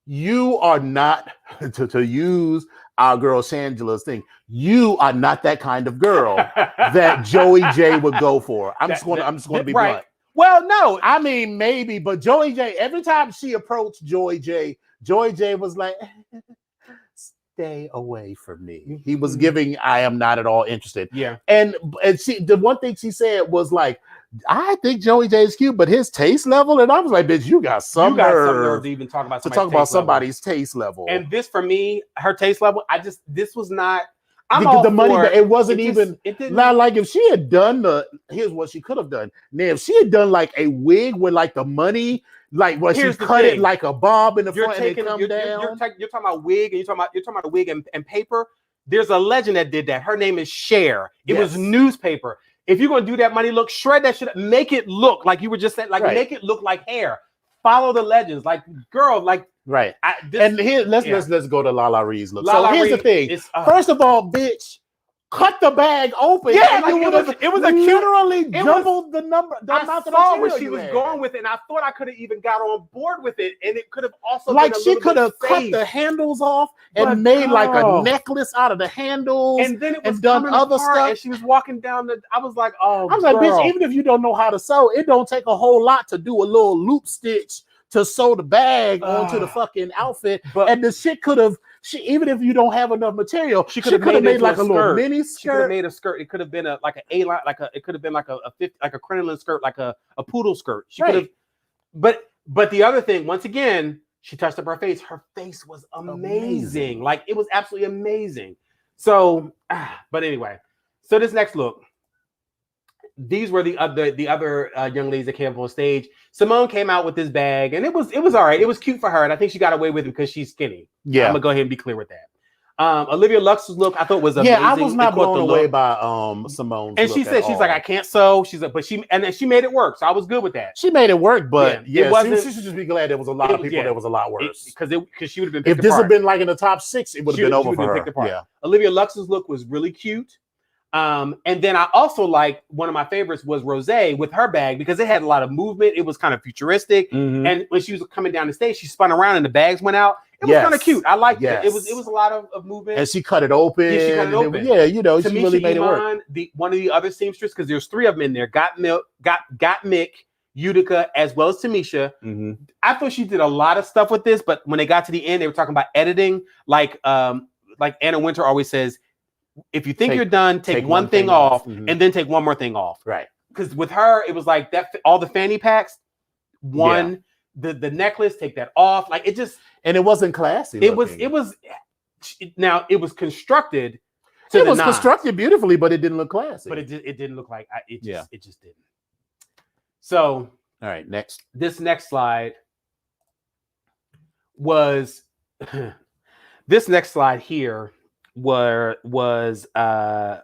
You are not, to use our girl Shangela's thing, you are not that kind of girl that Joey J would go for. I'm just going to be blunt. Well, no. I mean, maybe, but Joey J, every time she approached Joey J was like, stay away from me. He was giving, I am not at all interested. Yeah. And the one thing she said was like, I think Joey J is cute, but his taste level, and I was like, bitch, you got some nerve to even talk about somebody's taste level. And this, for me, her taste level, this was not. The money, but it wasn't even. It didn't. Like if she had done here's what she could have done. Now, if she had done like a wig with like the money, like what she cut it like a bob in the front and it come down. You're talking about wig, and you're talking about a wig and paper. There's a legend that did that. Her name is Cher. It was newspaper. If you're gonna do that money look, shred that shit. Make it look like you were just saying. Like make it look like hair. Follow the legends. Like girl, like right. Let's go to Lala Reed's look. So here's the thing. First of all, bitch, cut the bag open. Yeah, like it was a literally doubled the number. I saw where she was going with it, and I thought I could have even got on board with it, and it could have also like she could have cut the handles off and made like a necklace out of the handles, and then it was done other stuff. And she was walking down I was like, bitch, even if you don't know how to sew, it don't take a whole lot to do a little loop stitch to sew the bag onto the fucking outfit, and the shit could have. Even if you don't have enough material, she could have made like a little mini skirt. She could have made a skirt. It could have been like an A-line, it could have been like a crinoline skirt, like a poodle skirt. She could have. But the other thing, once again, she touched up her face. Her face was amazing. Like it was absolutely amazing. So, but anyway, so this next look, these were the other young ladies that came up on stage. Simone came out with this bag, and it was all right. It was cute for her, and I think she got away with it because she's skinny. Yeah. I'm gonna go ahead and be clear with that. Olivia Lux's look I thought was amazing. Yeah, I was not It caught blown the away look. by Simone's And look she at said she's like, all. I can't sew. She's like, but she made it work, so I was good with that. She made it work, but Yeah, it yeah, wasn't- she should just be glad there was a lot of people that was a lot worse. Because she would have been If picked this apart. had been like in the top 6, it would have been over for her. Picked apart. Yeah. Olivia Lux's look was really cute. And then I also liked, one of my favorites was Rosé with her bag because it had a lot of movement. It was kind of futuristic. Mhm. And when she was coming down the stage, she spun around and the bags went out. It was kind of cute. I liked it. It was a lot of movement. And she cut it open. Yeah, she cut it open. Yeah, you know, she Tamisha really made it work. Iman, one of the other seamstress, because there's 3 of them in there. Got Mick, Utica, as well as Tamisha. Mm-hmm. I thought she did a lot of stuff with this, but when they got to the end, they were talking about editing. Like Anna Wintour always says, if you think you're done, take one thing off and then take one more thing off. Right. Because with her, it was like that. All the fanny packs, the necklace, take that off. Like it just, and it wasn't classy. It was now it was constructed. It was constructed beautifully, but it didn't look classy. But it didn't look like it just didn't. So all right, next. This next slide was this next slide here was Candy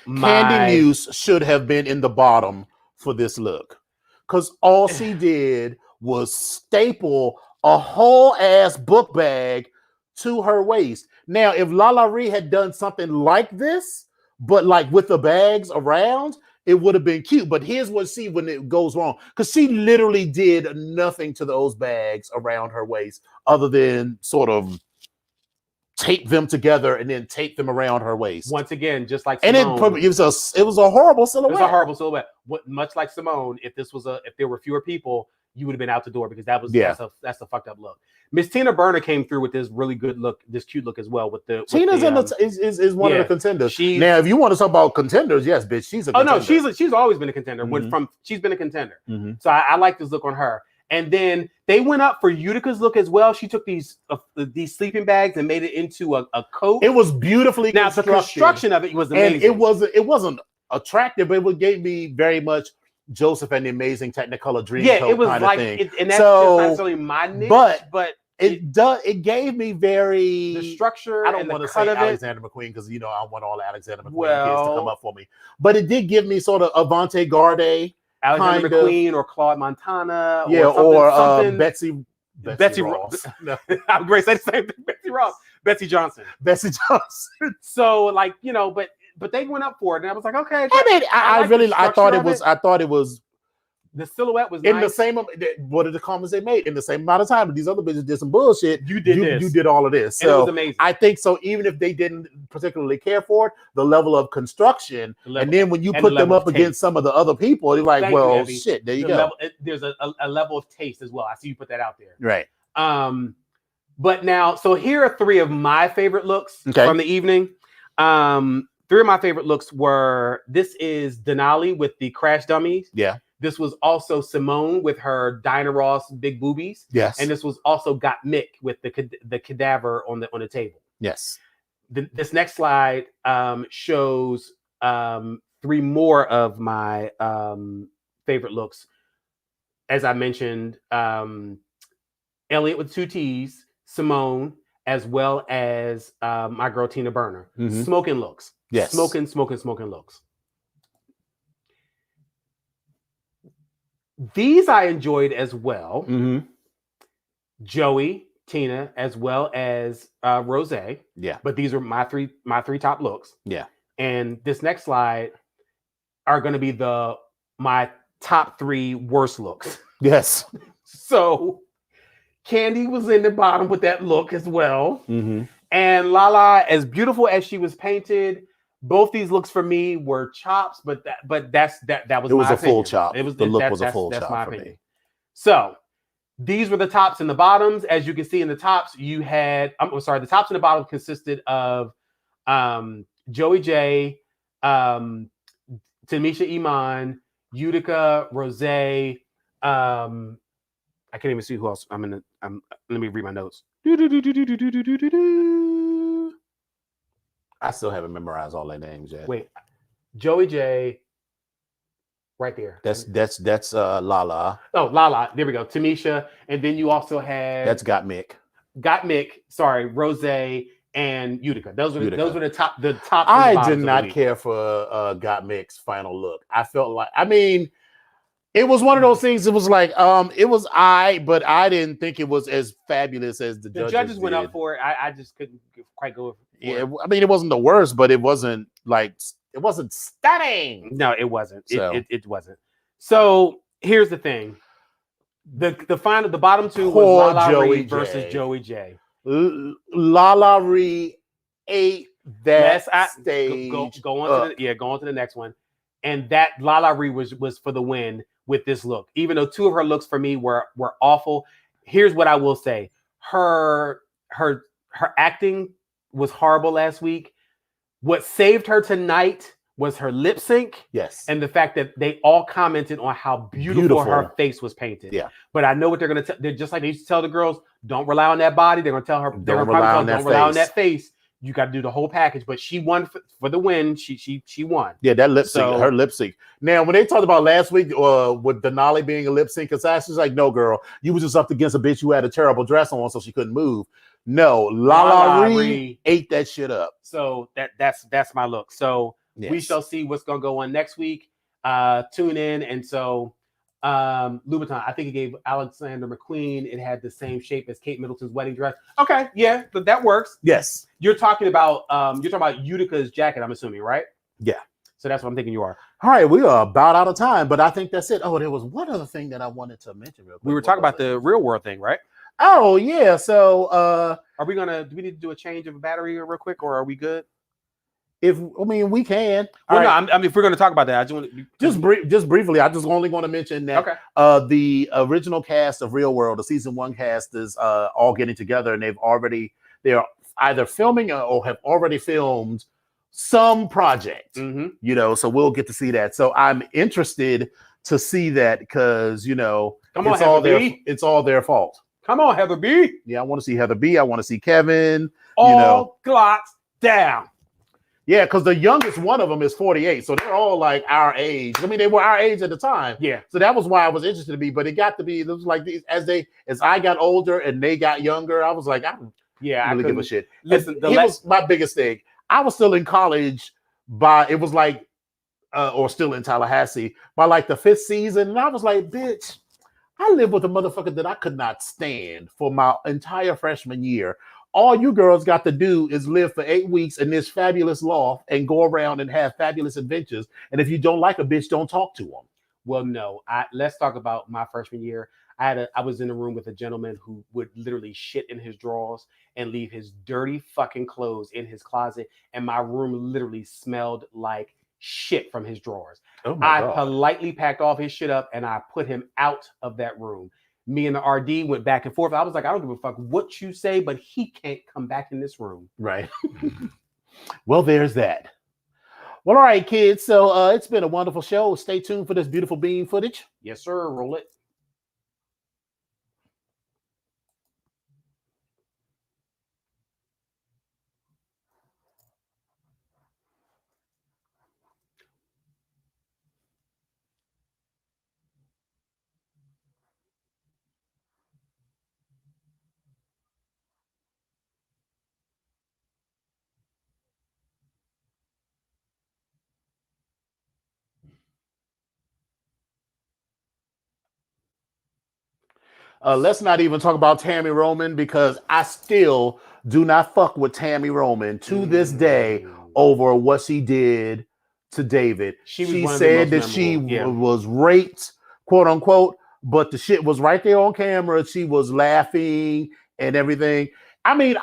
Muse should have been in the bottom for this look, because all she did was staple a whole ass book bag to her waist. Now, if Lala Ree had done something like this, but like with the bags around, it would have been cute. But here's what when it goes wrong, because she literally did nothing to those bags around her waist other than sort of tape them together and then tape them around her waist. Once again, just like Simone. And it was a horrible silhouette. It was a horrible silhouette. Much like Simone, if there were fewer people, you would have been out the door, because that's a fucked up look. Miss Tina Burner came through with this really good look, this cute look as well. Tina's is one of the contenders. Now, if you want to talk about contenders, yes, bitch, she's a contender. Oh no, she's always been a contender. She's been a contender. Mm-hmm. So I like this look on her. And then they went up for Utica's look as well. She took these sleeping bags and made it into a coat. It was beautifully constructed. The construction of it was amazing. And it wasn't attractive, but it gave me very much Joseph and the Amazing Technicolor Dreamcoat. Yeah, it was kind like, of thing. And that's just not necessarily my niche, but it gave me very the structure. I don't want to say Alexander McQueen, because I want all Alexander McQueen kids to come up for me, but it did give me sort of avant-garde. Alexander McQueen or Claude Montana, or Betsy Ross. No, I'm great. Say the same thing. Betsy Ross, Betsy Johnson. So but they went up for it, and I was like, okay. I thought it was. The silhouette was in the same. What are the comments they made in the same amount of time? But these other bitches did some bullshit. You did all of this. So it was amazing. I think so. Even if they didn't particularly care for it, the level of construction, and then when you put them up against some of the other people, they're like, shit. There you go. There's a level of taste as well. I see you put that out there. Right. But now, so here are 3 of my favorite looks from the evening. 3 of my favorite looks were, this is Denali with the crash dummies. Yeah. This was also Simone with her Diana Ross big boobies. Yes. And this was also Got Mick with the cadaver on the table. Yes. This next slide shows 3 more of my favorite looks. As I mentioned, Elliot with 2 T's, Simone, as well as my girl Tina Burner. Mm-hmm. Smoking looks. Yes. Smoking looks. These I enjoyed as well. Mm-hmm. Joey, Tina, as well as Rosé. Yeah. But these are my three top looks. Yeah. And this next slide are going to be my top 3 worst looks. Yes. So Candy was in the bottom with that look as well. Mm-hmm. And Lala, as beautiful as she was painted, both these looks for me were chops, but that was it was my a opinion. Full chop. The look was a full chop for me. So these were the tops and the bottoms. As you can see in the tops, you had the tops and the bottom consisted of Joey J, Tamisha Iman, Utica, Rosé. I can't even see who else. Let me read my notes. I still haven't memorized all their names yet. Wait, Joey J, right there. That's Lala. Oh, Lala. There we go. Tamisha, and then you also had That's Got Mick. Rose, and Utica. Those were Utica. the top. The top. I did not care for Got Mick's final look. I felt like, I mean, it was one of those things. It was like, it was but I didn't think it was as fabulous as the judges went did. up for it. I just couldn't quite go. Yeah, I mean, it wasn't the worst, but it wasn't stunning. No, it wasn't. So. It wasn't. So here's the thing: the bottom two Poor was Lala Joey Ree J. versus Joey J. Lala Ree ate that stage. Go on to the next one. And that Lala Ree was for the win with this look. Even though two of her looks for me were awful. Here's what I will say: her acting was horrible last week. What saved her tonight was her lip sync. Yes. And the fact that they all commented on how beautiful her face was painted. Yeah. But I know what they're going to tell. They're just like they used to tell the girls, don't rely on that body. They're going to tell her, don't rely on that face. You got to do the whole package. But she won for the win. She won. Yeah, that lip sync, her lip sync. Now, when they talked about last week with Denali being a lip sync assassin, she's like, no, girl, you was just up against a bitch who had a terrible dress on, so she couldn't move. No, Lala Ree ate that shit up. So that's my look. So yes. We shall see what's gonna go on next week. Tune in. And so Louboutin, I think it gave Alexander McQueen. It had the same shape as Kate Middleton's wedding dress. Okay, yeah, that works. Yes. You're talking about Utica's jacket, I'm assuming, right? Yeah. So that's what I'm thinking you are. All right, we are about out of time, but I think that's it. Oh, there was one other thing that I wanted to mention real quick. We were talking about the real world thing, right? Oh, yeah. So do we need to do a change of a battery real quick, or are we good? We can. Well, no, I mean, if we're going to talk about that, I just want to just briefly. I just only want to mention that the original cast of Real World, the season 1 cast, is all getting together, and they're either filming or have already filmed some project. Mm-hmm. So we'll get to see that. So I'm interested to see that because it's all their fault. Come on, Heather B. Yeah, I want to see Heather B. I want to see Kevin. All glocks down. Yeah, because the youngest one of them is 48, so they're all like our age. I mean, they were our age at the time. Yeah. So that was why I was interested to be. But it was like these as I got older and they got younger. I was like, I don't really give a shit. Listen, was my biggest thing. I was still in college or still in Tallahassee by like the 5th season, and I was like, bitch, I lived with a motherfucker that I could not stand for my entire freshman year. All you girls got to do is live for 8 weeks in this fabulous loft and go around and have fabulous adventures. And if you don't like a bitch, don't talk to them. Well, no. Let's talk about my freshman year. I was in a room with a gentleman who would literally shit in his drawers and leave his dirty fucking clothes in his closet. And my room literally smelled like shit from his drawers. Oh my God. Politely packed all his shit up and I put him out of that room. Me and the RD went back and forth. I was like, I don't give a fuck what you say, but he can't come back in this room. Right. Well, there's that. Well, all right, kids. So it's been a wonderful show. Stay tuned for this beautiful bean footage. Yes, sir. Roll it. Let's not even talk about Tammy Roman because I still do not fuck with Tammy Roman to this day over what she did to David. She said that she was raped, quote unquote, but the shit was right there on camera. She was laughing and everything. I mean,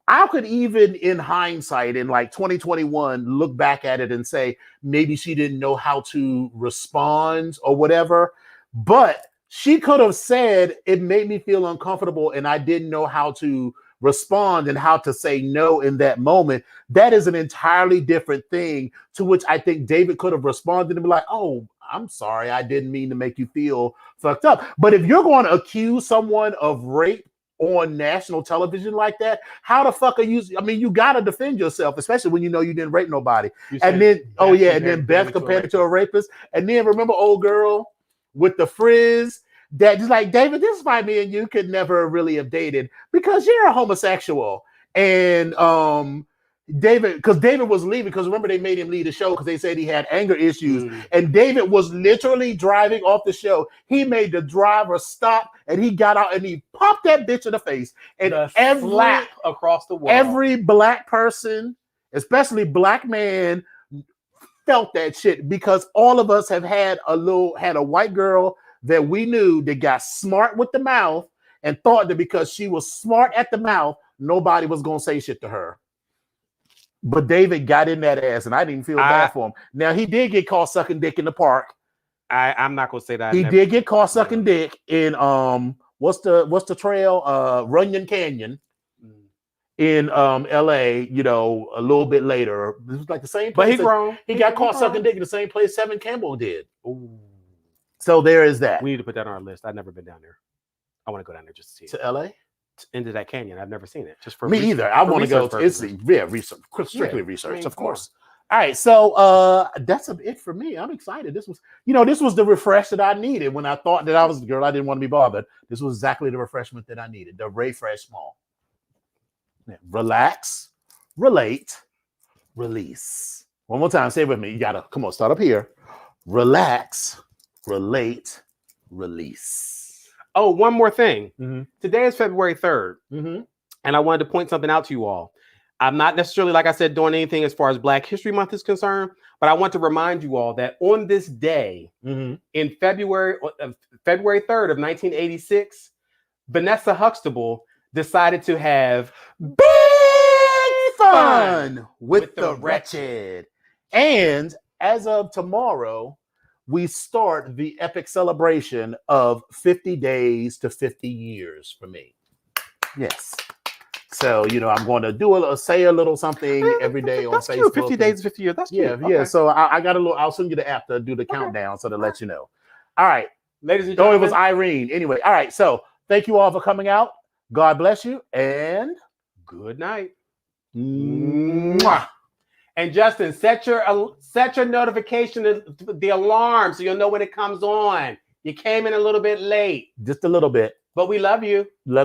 I could even in hindsight in like 2021 look back at it and say maybe she didn't know how to respond or whatever, but she could have said it made me feel uncomfortable and I didn't know how to respond and how to say no in that moment. That is an entirely different thing to which I think David could have responded and be like, oh, I'm sorry, I didn't mean to make you feel fucked up. But if you're going to accuse someone of rape on national television like that. How the fuck are you? I mean, you gotta defend yourself, especially when you know you didn't rape nobody. And then, Beth compared to a rapist. And then remember, old girl with the frizz that just like, David, this is why me and you could never really have dated because you're a homosexual. And David, because David was leaving, because remember they made him leave the show because they said he had anger issues. And David was literally driving off the show. He made the driver stop and he got out and he popped that bitch in the face. And slap across the wall. Every black person, especially black man, felt that shit because all of us have had a white girl that we knew that got smart with the mouth and thought that because she was smart at the mouth, nobody was gonna say shit to her. But David got in that ass, and I didn't feel bad for him. Now he did get caught sucking dick in the park. I'm not gonna say that. He did get caught sucking dick in what's the trail? Runyon Canyon in LA, you know, a little bit later. This was like the same place. But he got caught sucking dick in the same place Seven Campbell did. Ooh. So there is that. We need to put that on our list. I've never been down there. I want to go down there just to see it. To LA? Into that canyon. I've never seen it. Just for me either. I want to go. It's research, strictly research, of course. All right, so that's it for me. I'm excited. This was the refresh that I needed when I thought that I was the girl. I didn't want to be bothered. This was exactly the refreshment that I needed. The refresh small. Yeah. Relax, relate, release. One more time. Say it with me. You gotta come on. Start up here. Relax, relate, release. Oh, one more thing. Today is February 3rd. And I wanted to point something out to you all. I'm not necessarily, like I said, doing anything as far as Black History Month is concerned, but I want to remind you all that on this day, in February 3rd of 1986, Vanessa Huxtable decided to have big fun with the wretched. And as of tomorrow, we start the epic celebration of 50 days to 50 years for me. Yes. So, I'm going to say a little something every day on Facebook. 50 days, 50 years. That's cute. Yeah. Okay. So I got I'll send you the app to do the countdown so to let you know. All right. Ladies and gentlemen. It was Irene. Anyway. All right. So thank you all for coming out. God bless you and good night. Mwah. And Justin, set your notification, the alarm, so you'll know when it comes on. You came in a little bit late. Just a little bit. But we love you. Love